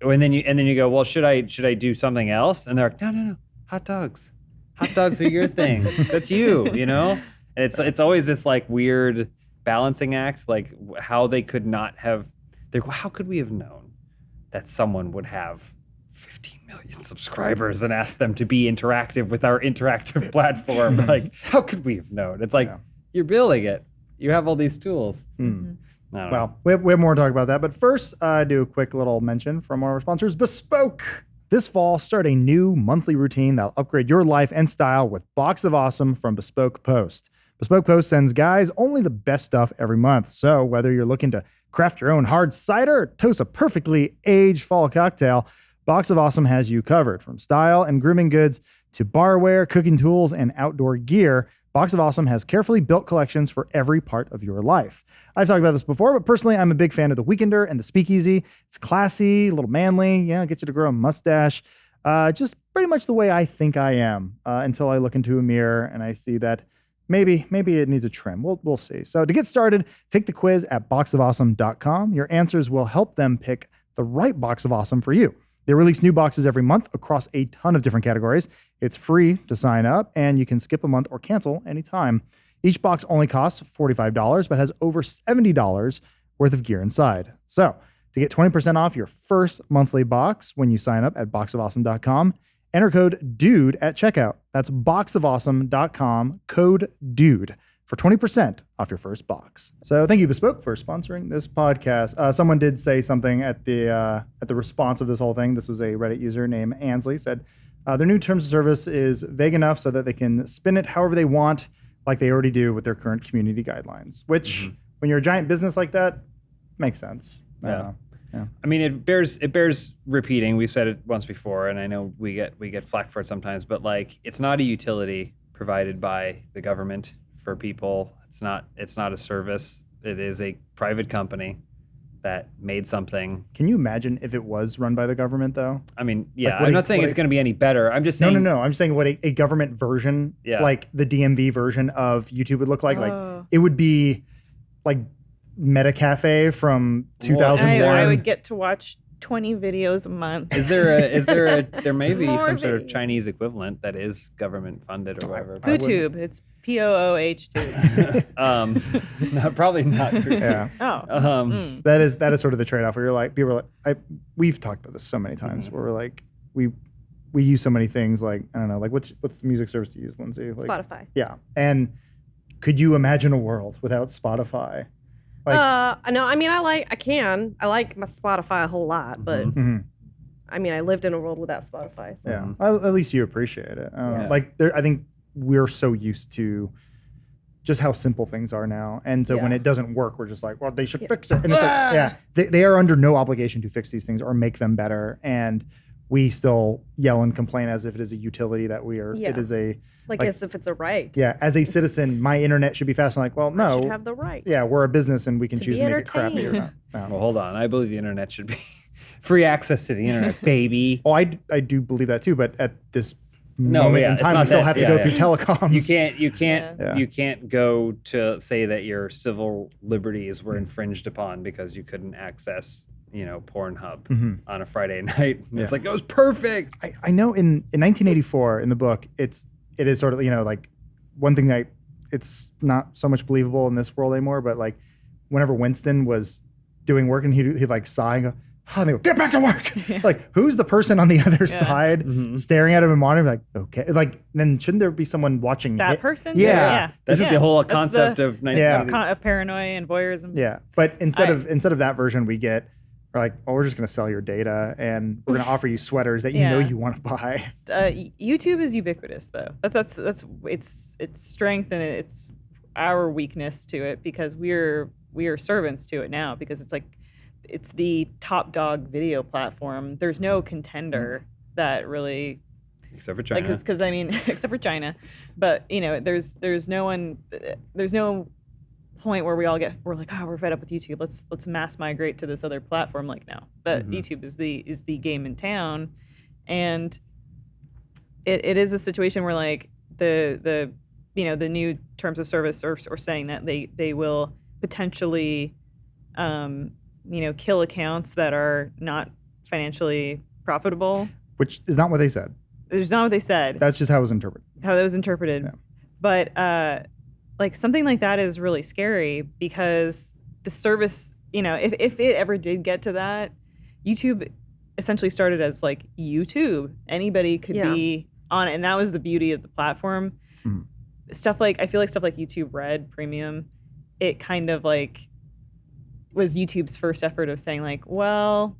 and then you go, well, should I do something else? And they're like, no, hot dogs. Hot dogs are your thing. That's you, And it's always this weird balancing act, how they could not have. How could we have known that someone would have 15 million subscribers and ask them to be interactive with our interactive platform? How could we have known? It's you're building it. You have all these tools. Well, we have more to talk about that. But first, I do a quick little mention from one of our sponsors, Bespoke. This fall, start a new monthly routine that'll upgrade your life and style with Box of Awesome from Bespoke Post. Bespoke Post sends guys only the best stuff every month. So whether you're looking to craft your own hard cider or toast a perfectly aged fall cocktail, Box of Awesome has you covered. From style and grooming goods to barware, cooking tools, and outdoor gear, Box of Awesome has carefully built collections for every part of your life. I've talked about this before, but personally, I'm a big fan of the Weekender and the Speakeasy. It's classy, a little manly, get you to grow a mustache. Just pretty much the way I think I am until I look into a mirror and I see that maybe it needs a trim. We'll see. So to get started, take the quiz at boxofawesome.com. Your answers will help them pick the right Box of Awesome for you. They release new boxes every month across a ton of different categories. It's free to sign up, and you can skip a month or cancel anytime. Each box only costs $45, but has over $70 worth of gear inside. So to get 20% off your first monthly box when you sign up at boxofawesome.com, enter code DUDE at checkout. That's boxofawesome.com, code DUDE for 20% off your first box. So thank you, Bespoke, for sponsoring this podcast. Someone did say something at the response of this whole thing. This was a Reddit user named Ansley, said their new terms of service is vague enough so that they can spin it however they want, like they already do with their current community guidelines, which when you're a giant business like that, makes sense. Yeah. I mean, it bears repeating. We've said it once before, and I know we get flack for it sometimes, but like, it's not a utility provided by the government for people. It's not a service. It is a private company that made something. Can you imagine if it was run by the government, though? I mean, yeah, I'm not saying it's going to be any better. I'm just saying. No. I'm saying what a government version, like the DMV version of YouTube would look like. Like it would be like Meta Cafe from 2001. I would get to watch 20 videos a month. There may be some sort of Chinese equivalent that is government funded or whatever. YouTube. It's POOH no, probably not. Yeah. That is sort of the trade-off where you're like, people are like, we've talked about this so many times where we're like, we use so many things, like, I don't know, like what's the music service you use, Lindsey? Like, Spotify. Yeah. And could you imagine a world without Spotify? Like, no, I mean, I like my Spotify a whole lot, but I mean, I lived in a world without Spotify. So. Yeah. At least you appreciate it. I think we're so used to just how simple things are now. And so when it doesn't work, we're just like, well, they should fix it. And it's like, they are under no obligation to fix these things or make them better. And we still yell and complain as if it is a utility that we are. Yeah. It is a like as if it's a right. Yeah, as a citizen, my internet should be fast. I'm like, well, no, I should have the right. Yeah, we're a business and we can choose to make it crappy or not. No. Well, hold on. I believe the internet should be free access to the internet, baby. Oh, I do believe that too. But at this moment in time, we still have to go through telecoms. You can't go to say that your civil liberties were infringed upon because you couldn't access Pornhub on a Friday night. It's like, it was perfect. I know in 1984 in the book, it is sort of, like one thing that it's not so much believable in this world anymore, but like whenever Winston was doing work and he'd like sigh and go, oh, and they go, get back to work. Yeah. Like, who's the person on the other side staring at him and monitoring? Like, okay. Like, then shouldn't there be someone watching that person? Yeah. This is the whole concept of 1990. Of paranoia and voyeurism. Yeah. But instead of that version, we get, we're like, well, we're just going to sell your data and we're going to offer you sweaters that you want to buy. YouTube is ubiquitous, though. That's its strength and it's our weakness to it, because we are servants to it now, because it's like it's the top dog video platform. There's no contender that really, except for China. Because I mean, except for China, but there's no one. There's no point where we're like, oh, we're fed up with YouTube. Let's mass migrate to this other platform. Like, no, that YouTube is the game in town, and it is a situation where like the new terms of service are saying that they will potentially kill accounts that are not financially profitable, which is not what they said. It's not what they said. That's just how it was interpreted. Yeah. But like something like that is really scary, because the service, if it ever did get to that, YouTube essentially started as like YouTube. Anybody could be on it, and that was the beauty of the platform. I feel like stuff like YouTube Red Premium, it kind of like was YouTube's first effort of saying like, well,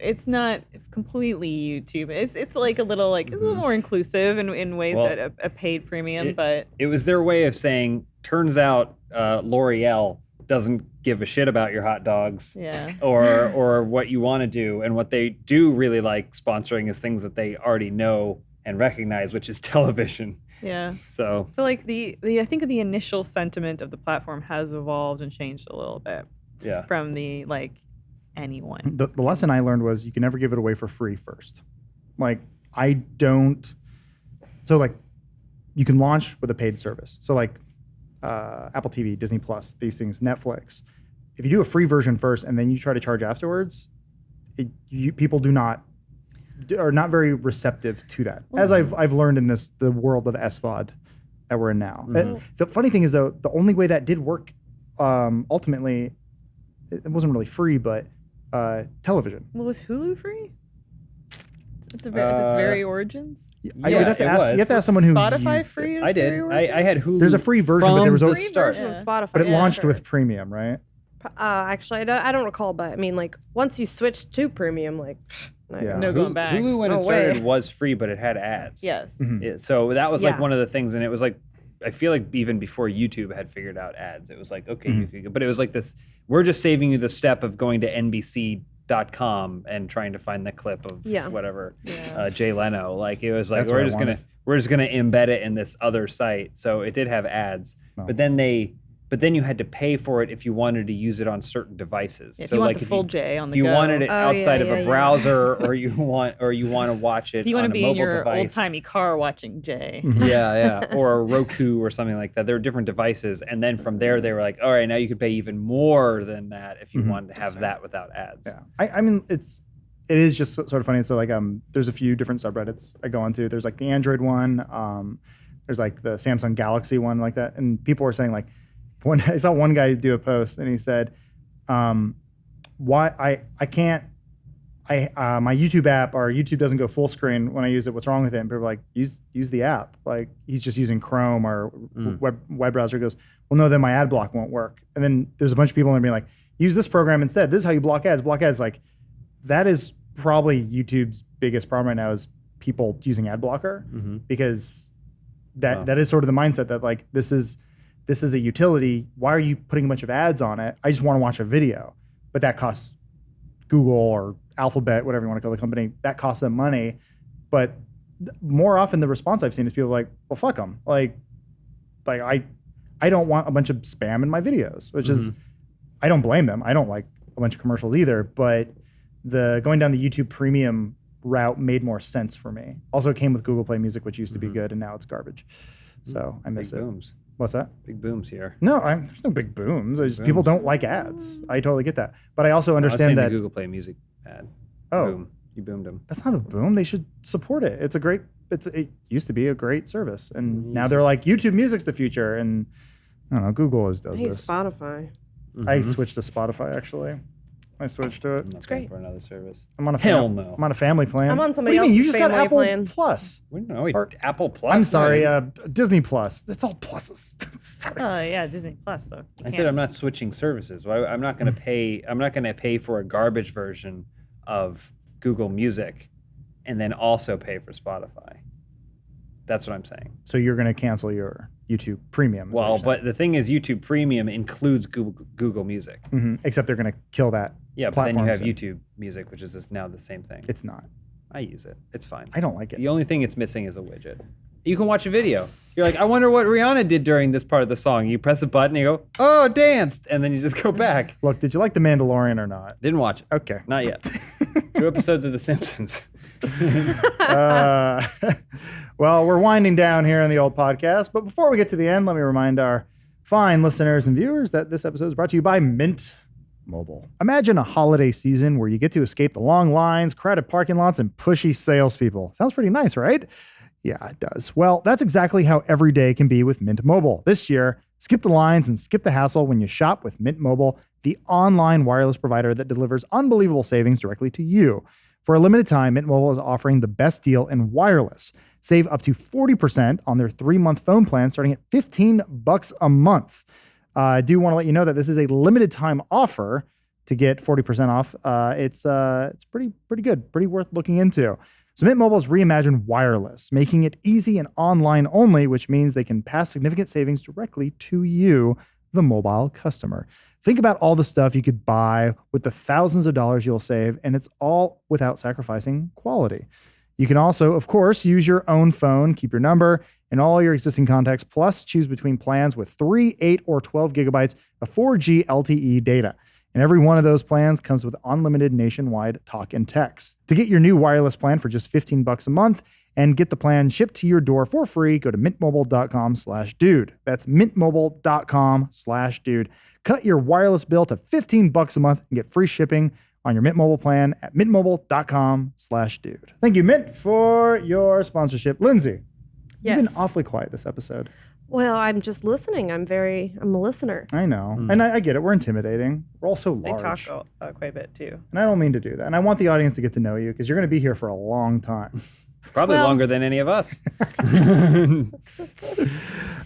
it's not completely YouTube. It's like a little it's a little more inclusive in ways that a paid premium, but it was their way of saying, turns out L'Oreal doesn't give a shit about your hot dogs or what you want to do. And what they do really like sponsoring is things that they already know and recognize, which is television. Yeah. So like the I think the initial sentiment of the platform has evolved and changed a little bit. Yeah. From the anyone. The lesson I learned was you can never give it away for free first. Like I don't. So like you can launch with a paid service. So like Apple TV, Disney Plus, these things, Netflix. If you do a free version first and then you try to charge afterwards, people are not very receptive to that. As I've learned in the world of SVOD that we're in now. The funny thing is though, the only way that did work, ultimately, it wasn't really free, but television. Well, was Hulu free? At its very origins? You have to ask someone who Spotify used free? it. I did. I had Hulu. There's a free version, but there was free version of Spotify. But it launched with premium, right? Actually, I don't recall, but I mean, like once you switch to premium, no going back. Hulu when it started was free, but it had ads. Yes. So that was like one of the things, and it was like, I feel like even before YouTube had figured out ads, it was like, okay, you could go, but it was like this, we're just saving you the step of going to NBC.com and trying to find the clip of whatever Jay Leno. Like it was like, we're just gonna embed it in this other site. So it did have ads, but then you had to pay for it if you wanted to use it on certain devices. If so you want like the full J on the if you go. wanted it outside of a browser, or you want to watch it if you want on to be a mobile in your device. old-timey car watching J. or a Roku or something like that. There were different devices, and then from there they were like, all right, now you could pay even more than that if you wanted to have that without ads. Yeah, I mean it is just sort of funny. So like there's a few different subreddits I go onto. There's like the Android one, there's like the Samsung Galaxy one like that, and people were saying like. I saw one guy do a post and he said, why I can't, my YouTube app or YouTube doesn't go full screen when I use it. What's wrong with it? And people are like, use the app. Like he's just using Chrome or web browser. He goes, well, no, then my ad block won't work. And then there's a bunch of people that are being like, use this program instead. This is how you block ads. Block ads. Like that is probably YouTube's biggest problem right now is people using ad blocker because that is sort of the mindset that like, this is a utility. Why are you putting a bunch of ads on it? I just want to watch a video. But that costs Google or Alphabet, whatever you want to call the company, that costs them money. But more often the response I've seen is people like, well, fuck them. Like I don't want a bunch of spam in my videos, which is, I don't blame them. I don't like a bunch of commercials either. But going down the YouTube premium route made more sense for me. Also it came with Google Play Music, which used to be good, and now it's garbage. So I miss Big it. Booms. What's that? Big booms here. No, there's no big booms. People don't like ads. I totally get that. But I also understand that the Google Play Music ad. Oh. Boom. You boomed them. That's not a boom. They should support it. It used to be a great service. And now they're like, YouTube Music's the future. And I don't know, Google does this. Spotify. I switched to Spotify, actually. I switched to it. It's great for another service. I'm on a Hell no. I'm on a family plan. I'm on somebody What do you mean? You else's just got family Apple plan. Plus. Apple Plus. I'm sorry, Disney Plus. It's all pluses. Sorry. Yeah, Disney Plus though. I said I'm not switching services. I'm not going to pay. I'm not going to pay for a garbage version of Google Music, and then also pay for Spotify. That's what I'm saying. So you're going to cancel your YouTube Premium. Well, but the thing is, YouTube Premium includes Google Music. Except they're going to kill that. Yeah, but then you have so. YouTube Music, which is now the same thing. It's not. I use it. It's fine. I don't like it. The only thing it's missing is a widget. You can watch a video. You're like, I wonder what Rihanna did during this part of the song. You press a button, you go, oh, danced, and then you just go back. Look, did you like The Mandalorian or not? Didn't watch it. Okay. Not yet. 2 episodes of The Simpsons. Well, we're winding down here on the old podcast, but before we get to the end, let me remind our fine listeners and viewers that this episode is brought to you by Mint Mobile. Imagine a holiday season where you get to escape the long lines, crowded parking lots, and pushy salespeople. Sounds pretty nice, right? Yeah, it does. Well, that's exactly how every day can be with Mint Mobile. This year, skip the lines and skip the hassle when you shop with Mint Mobile, the online wireless provider that delivers unbelievable savings directly to you. For a limited time, Mint Mobile is offering the best deal in wireless. Save up to 40% on their 3-month phone plan starting at $15 a month. I do want to let you know that this is a limited time offer. to get 40% off. It's pretty good, pretty worth looking into. So Mint Mobile has reimagined wireless, making it easy and online only, which means they can pass significant savings directly to you, the mobile customer. Think about all the stuff you could buy with the thousands of dollars you'll save, and it's all without sacrificing quality. You can also, of course, use your own phone, keep your number and all your existing contacts, plus choose between plans with 3, 8, or 12 gigabytes of 4G LTE data. And every one of those plans comes with unlimited nationwide talk and text. To get your new wireless plan for just $15 a month and get the plan shipped to your door for free, go to mintmobile.com/dude. That's mintmobile.com/dude. Cut your wireless bill to $15 a month and get free shipping on your Mint Mobile plan at mintmobile.com/dude. Thank you, Mint, for your sponsorship. Lindsey, Yes. you've been awfully quiet this episode. Well, I'm just listening. I'm a listener. I know. And I get it. We're intimidating. We're all so They large. talk quite a bit too. And I don't mean to do that. And I want the audience to get to know you because you're going to be here for a long time. Probably longer than any of us.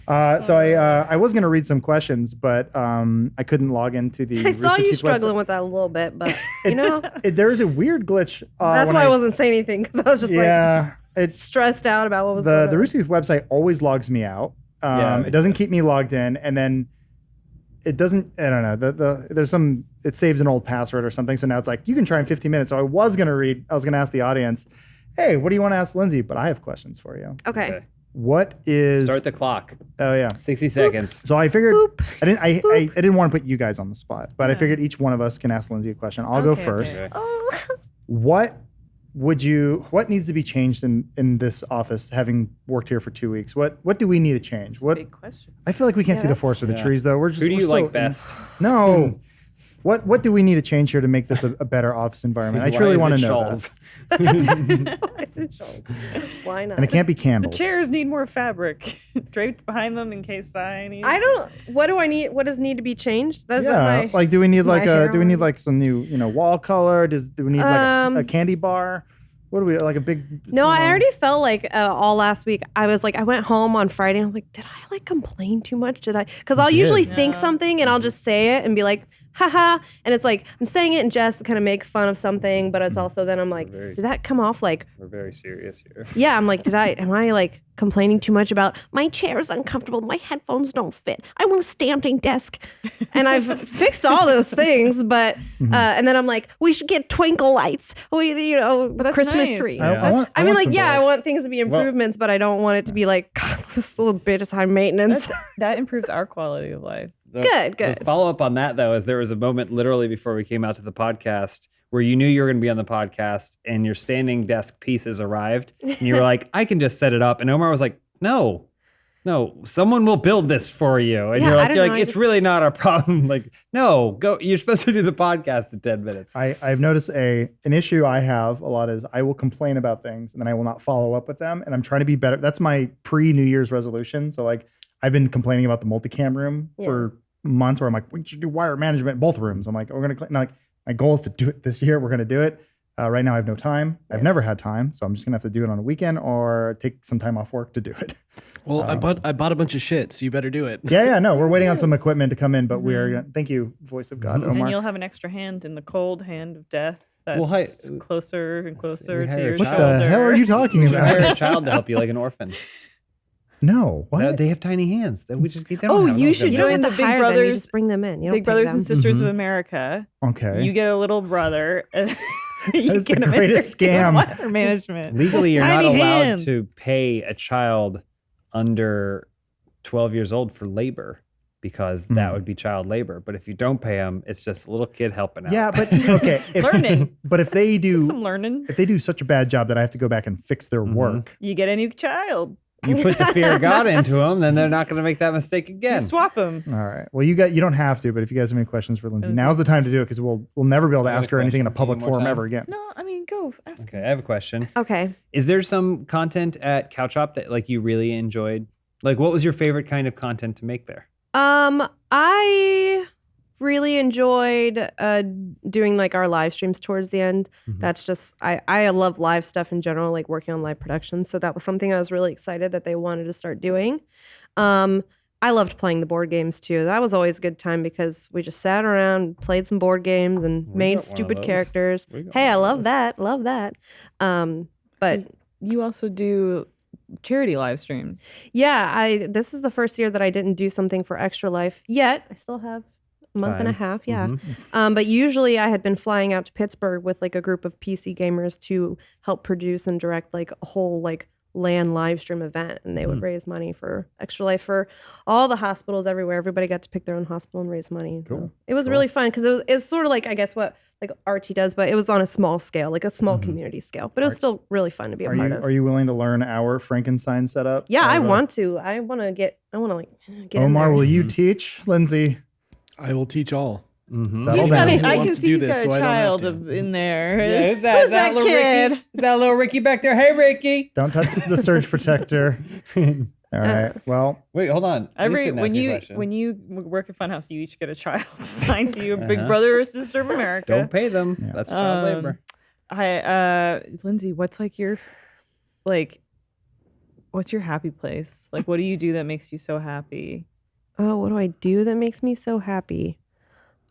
So I was going to read some questions, but I couldn't log into the I saw Rooster you Teeth struggling website. with that a little bit, but you know, There is a weird glitch. that's when why I wasn't saying anything because I was just like it's stressed out about what was the going on. Rooster Teeth website always logs me out. Yeah, it doesn't keep me logged in, and then it doesn't. I don't know. There's some. It saves an old password or something. So now it's like you can try in 15 minutes. So I was going to ask the audience, hey, what do you want to ask Lindsey? But I have questions for you. Okay. What is Start the clock. Oh yeah. 60 seconds. So I figured I didn't want to put you guys on the spot, but I figured each one of us can ask Lindsey a question. I'll go first. Okay. What needs to be changed in this office, having worked here for 2 weeks? What do we need to change? What Big question. I feel like we can't see the forest for the trees, though. We're just Who do you we're like so best? No. What do we need to change here to make this a better office environment? I truly want to know that. Why not? And it can't be The candles. chairs need more fabric draped behind them in case I need. I don't. What do I need? What does need to be changed? That's not Yeah, my. like do we need my heroin. like some new wall color? Do we need like a candy bar? What do we like a big? No, I already felt like all last week. I was like, I went home on Friday. And I'm like, did I like complain too much? Did I? Because I'll usually think something and I'll just say it and be like, haha. And it's like I'm saying it in jest to kind of make fun of something, but it's also then I'm like, did that come off like? We're very serious here. Yeah, I'm like, am I like complaining too much about my chair is uncomfortable, my headphones don't fit, I want a standing desk, and I've fixed all those things, but and then I'm like, we should get twinkle lights, that's Christmas nice. tree. I want I some want things to be improvements, but I don't want it to be like, God, this little bit is high maintenance. That improves our quality of life. Good. The follow up on that, though, is there was a moment literally before we came out to the podcast where you knew you were going to be on the podcast and your standing desk pieces arrived and you were like, I can just set it up. And Omar was like, no, someone will build this for you. And Yeah, you're I like, don't know, I it's just- really not our problem. Like, no, go. You're supposed to do the podcast in 10 minutes. I've noticed an issue I have a lot is I will complain about things and then I will not follow up with them, and I'm trying to be better. That's my pre-New Year's resolution. So like I've been complaining about the multicam room for months where I'm like, we should do wire management in both rooms. I'm like, we're gonna like my goal is to do it this year. We're gonna do it. Right now I have no time. I've never had time, so I'm just gonna have to do it on a weekend or take some time off work to do it. Well, I bought a bunch of shit, so you better do it. No, we're waiting on some equipment to come in, but we're thank you, voice of God, And Omar. you'll have an extra hand in the cold hand of death that's Well, closer and closer to hire your a What shoulder. the hell are you talking You should hire about? a child to help you like an orphan. No, what? They have tiny hands. We just get them. Oh, you should You don't join have the to Big hire them, you Brothers, just bring them in. You don't Big pay Brothers them. and Sisters of America. Okay. You get a little brother. And you is the get him in greatest there doing scam. wire management. Legally, you're not Tiny allowed hands. to pay a child under 12 years old for labor because that would be child labor. But if you don't pay them, it's just a little kid helping out. Yeah, but okay. Learning. But if they Just do some learning. if they do such a bad job that I have to go back and fix their work, You get a new child. You put the fear of God into them, then they're not going to make that mistake again. You swap them. all right. Well, you don't have to, but if you guys have any questions for Lindsey, now's the time to do it because we'll never be able to I got a ask her anything in a question. public One more forum time. ever again. No, I mean, go ask. Okay, I have a question. Okay. Is there some content at Couch Hop that like you really enjoyed? Like, what was your favorite kind of content to make there? I really enjoyed doing like our live streams towards the end. That's just I love live stuff in general, like working on live productions. So that was something I was really excited that they wanted to start doing. I loved playing the board games too. That was always a good time because we just sat around, played some board games, and made stupid characters. Hey, I love that. Love that. But you also do charity live streams. Yeah, this is the first year that I didn't do something for Extra Life yet. I still have a month and a half, but usually I had been flying out to Pittsburgh with like a group of PC gamers to help produce and direct like a whole like LAN live stream event, and they would raise money for Extra Life for all the hospitals everywhere. Everybody got to pick their own hospital and raise money. Cool. So it was really fun because it was sort of like, I guess, what like RT does, but it was on a small scale, like a small community scale. But it was still really fun to be a part of. Are you willing to learn our Frankenstein setup? Yeah, I want to. I want to get Omar, in there. will you teach? Lindsey? I will teach all. Settle down. I can see he's got a child in there. Yeah, Who's that little kid? Ricky? Is that little Ricky back there? Hey, Ricky. Don't touch the surge protector. All right. Well, wait, hold on. When you work at Funhaus, you each get a child assigned to you, big brother or sister of America. Don't pay them. Yeah. That's child labor. Lindsey, what's like your what's your happy place? Like, what do you do that makes you so happy? Oh, what do I do that makes me so happy?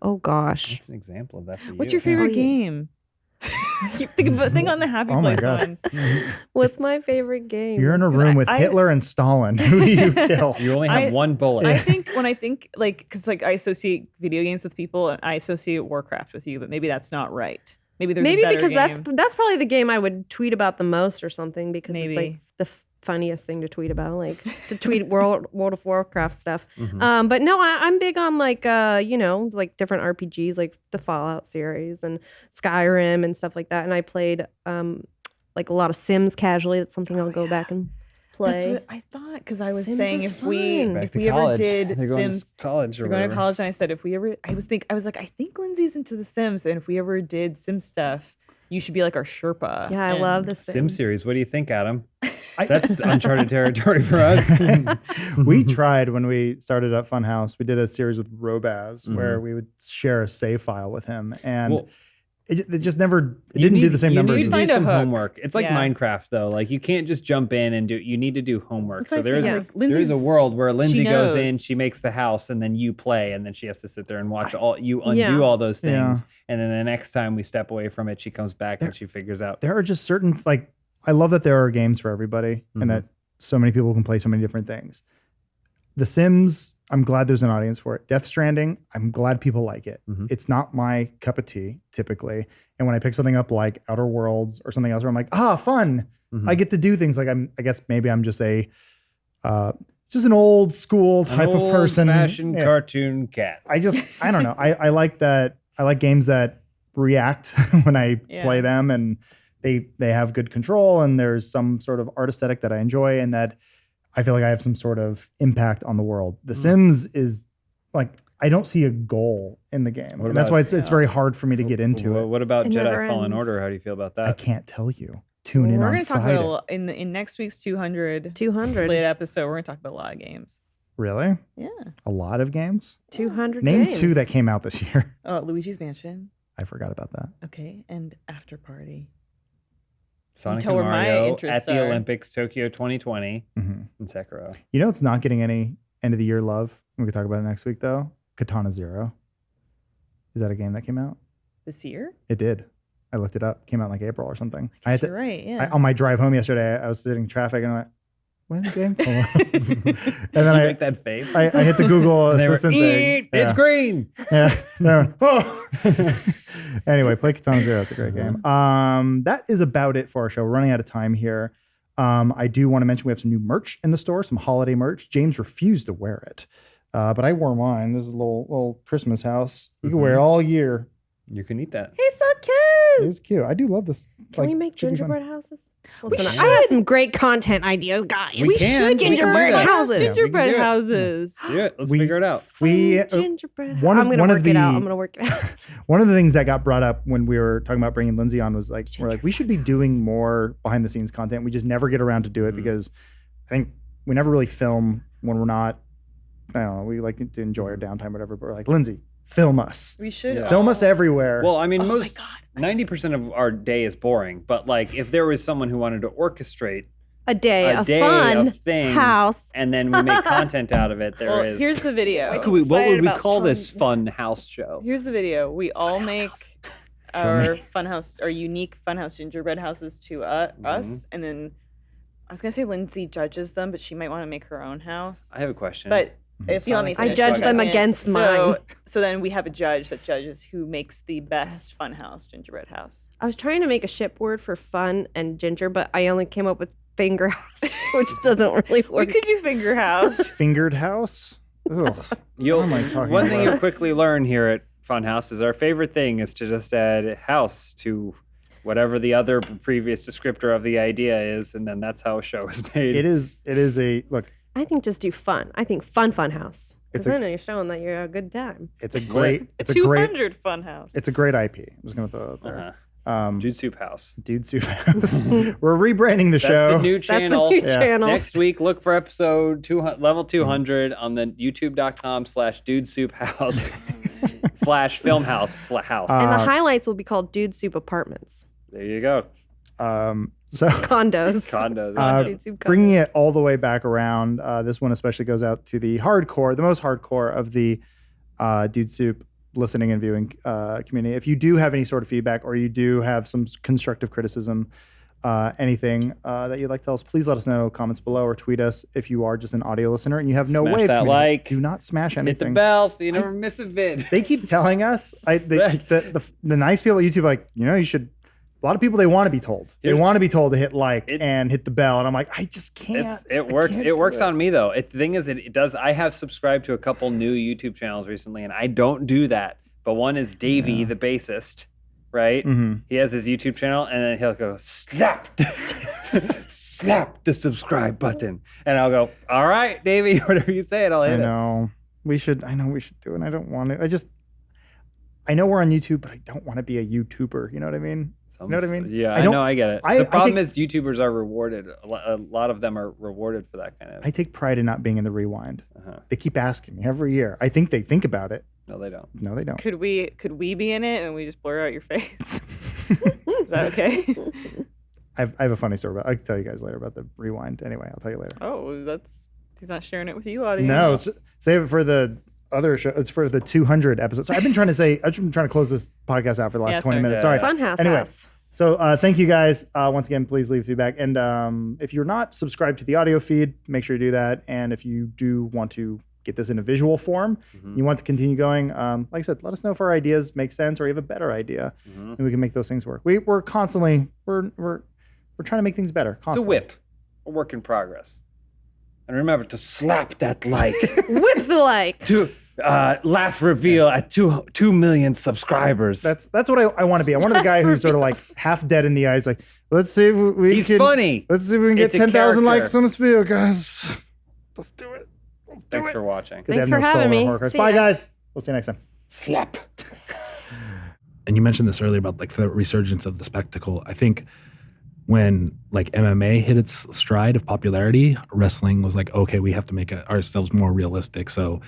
Oh gosh. What's an example of that for you? What's your favorite game? Think on the happy place one. What's my favorite game? You're in a room with Hitler and Stalin. Who do you kill? You only have one bullet. I think when I think because I associate video games with people, I associate Warcraft with you, but maybe that's not right. Maybe because that's probably the game I would tweet about the most or something because it's like the funniest thing to tweet about, like to tweet World of Warcraft stuff. But no, I'm big on like like different RPGs, like the Fallout series and Skyrim and stuff like that. And I played like a lot of Sims casually. That's something I'll go back and play. That's what I thought, because I was Sims saying if we ever did Sims, college, we're going to college, and I said if we ever, I was like, I think Lindsey's into the Sims, and if we ever did Sim stuff, you should be like our Sherpa. Yeah, I love the Sim series. What do you think, Adam? That's uncharted territory for us. We tried when we started up Funhaus. We did a series with Robaz where we would share a save file with him, and it just never didn't do the same numbers. You need to do some homework. It's like Minecraft, though. Like you can't just jump in and do. You need to do homework. So there's a world where Lindsey goes in, she makes the house, and then you play, and then she has to sit there and watch you undo all those things, and then the next time we step away from it, she comes back and she figures out. There are just certain like. I love that there are games for everybody and that so many people can play so many different things. The Sims, I'm glad there's an audience for it. Death Stranding, I'm glad people like it. It's not my cup of tea typically. And when I pick something up like Outer Worlds or something else where I'm like, fun. I get to do things like I guess maybe I'm just just an old school type of person. Old-fashioned cartoon cat. I don't know. I like that. I like games that react when I play them, and they have good control, and there's some sort of art aesthetic that I enjoy, and that I feel like I have some sort of impact on the world. The Sims is like, I don't see a goal in the game. And that's why it's very hard for me to get into it. What about Jedi Fallen Order? How do you feel about that? I can't tell you. Tune in on Friday. We're going to talk about in next week's 200 late episode. We're going to talk about a lot of games. Really? Yeah. A lot of games? 200 Name games. 2 that came out this year. Luigi's Mansion. I forgot about that. Okay. And After Party. Sonic and Mario at the Olympics, Tokyo 2020, and Sekiro. You know it's not getting any end of the year love? We could talk about it next week, though. Katana Zero. Is that a game that came out? This year? It did. I looked it up. Came out in like April or something. You're right, yeah. On my drive home yesterday, I was sitting in traffic and I went, when's the game? And then I make that face. I hit the Google Assistant thing. It's green. Yeah. Anyway, play Katana Zero. It's a great game. That is about it for our show. We're running out of time here. I do want to mention we have some new merch in the store, some holiday merch. James refused to wear it, but I wore mine. This is a little Christmas house. You can wear it all year. You can eat that. He's so cute. It's cute. I do love this. Can we make gingerbread houses? Listen, I have some great content ideas, guys. We can. Gingerbread houses. Gingerbread houses. Do it. Let's figure it out. Gingerbread. I'm going to work it out. One of the things that got brought up when we were talking about bringing Lindsey on was like, we're like, we should be doing more behind the scenes content. We just never get around to do it because I think we never really film when we're not, I don't know, we like to enjoy our downtime, whatever, but we're like, Lindsey, film us. We should. Film us everywhere. Well, I mean, 90% of our day is boring, but like if there was someone who wanted to orchestrate a day of day fun of thing, house. and then we make content out of it. There is. Here's the video. What would Excited we about call fun. this fun house show? Here's the video. We all make our funhouse, our unique funhouse gingerbread houses to us, and then I was gonna say Lindsey judges them, but she might want to make her own house. I have a question. But if you let me finish, I judge them against mine. So then we have a judge that judges who makes the best funhouse gingerbread house. I was trying to make a ship word for fun and ginger, but I only came up with finger house, which doesn't really work. We could do finger house. Fingered house. Ugh. What am I talking One thing about? you'll quickly learn here at Funhaus is our favorite thing is to just add house to whatever the other previous descriptor of the idea is, and then that's how a show is made. It is a look. I think just do fun. I think fun house. It's Because a- then you're showing that you're a good time. It's a great. It's a 200 great. funhouse. It's a great IP. I'm just gonna throw it out there. Dude Soup House. Dude Soup House. We're rebranding the That's show. the new That's the channel. new channel. Next week, look for episode level 200 on the youtube.com/dudesoup/filmhouse/house. And the highlights will be called Dude Soup Apartments. There you go. So Condos. Condos. Dude Soup bringing condos. it all the way back around, this one especially goes out to the most hardcore of the Dude Soup listening and viewing community. If you do have any sort of feedback or you do have some constructive criticism, anything that you'd like to tell us, please let us know. Comments below or tweet us if you are just an audio listener and you have no Smash way of that communicating. like. Do not smash Hit anything. the bell so you never miss a vid. They keep telling us, the nice people at YouTube are like, you should. A lot of people, they want to be told. They want to be told to hit like and hit the bell. And I'm like, I just can't. It works. It works on me though. The thing is, it does. I have subscribed to a couple new YouTube channels recently, and I don't do that. But one is Davey, the bassist, right? Mm-hmm. He has his YouTube channel, and then he'll go slap the subscribe button, and I'll go, all right, Davey, whatever you say, I'll hit it. I know we should do it. And I don't want to. I know we're on YouTube, but I don't want to be a YouTuber. You know what I mean? You know what I mean? Yeah, I know. I get it. I The problem think- is YouTubers are rewarded. A lot of them are rewarded for that kind of. I take pride in not being in the rewind. Uh-huh. They keep asking me every year. I think they think about it. No, they don't. No, they don't. Could we be in it and we just blur out your face? Is that okay? I have a funny story I can tell you guys later about the rewind. Anyway, I'll tell you later. Oh, he's not sharing it with you, audience. No, save it for the other show. It's for the 200 episodes. So I've been trying to close this podcast out for the last 20 minutes. Sorry. Funhouse Anyway. house. So thank you guys. Once again, please leave feedback. And if you're not subscribed to the audio feed, make sure you do that. And if you do want to get this in a visual form, you want to continue going, like I said, let us know if our ideas make sense or you have a better idea, and we can make those things work. We're constantly we're trying to make things better. Constantly. It's a whip, a work in progress. And remember to slap that like. Whip the like. to laugh reveal at 2 million subscribers. That's what I want to be. I want to be the guy who's sort of like half dead in the eyes. Like, let's see if we He's can. funny. Let's see if we can get It's a 10,000 character. likes on this video, guys. Let's do it. Thanks for watching. 'Cause they Thanks have for no soul having in me. our horror. See Bye, ya. guys. We'll see you next time. Slap. And you mentioned this earlier about like the resurgence of the spectacle. I think when like MMA hit its stride of popularity, wrestling was like, okay, we have to make ourselves more realistic. So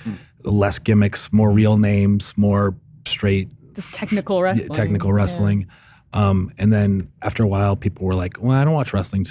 less gimmicks, more real names, more straight Just technical wrestling. technical wrestling. And then after a while, people were like, well, I don't watch wrestling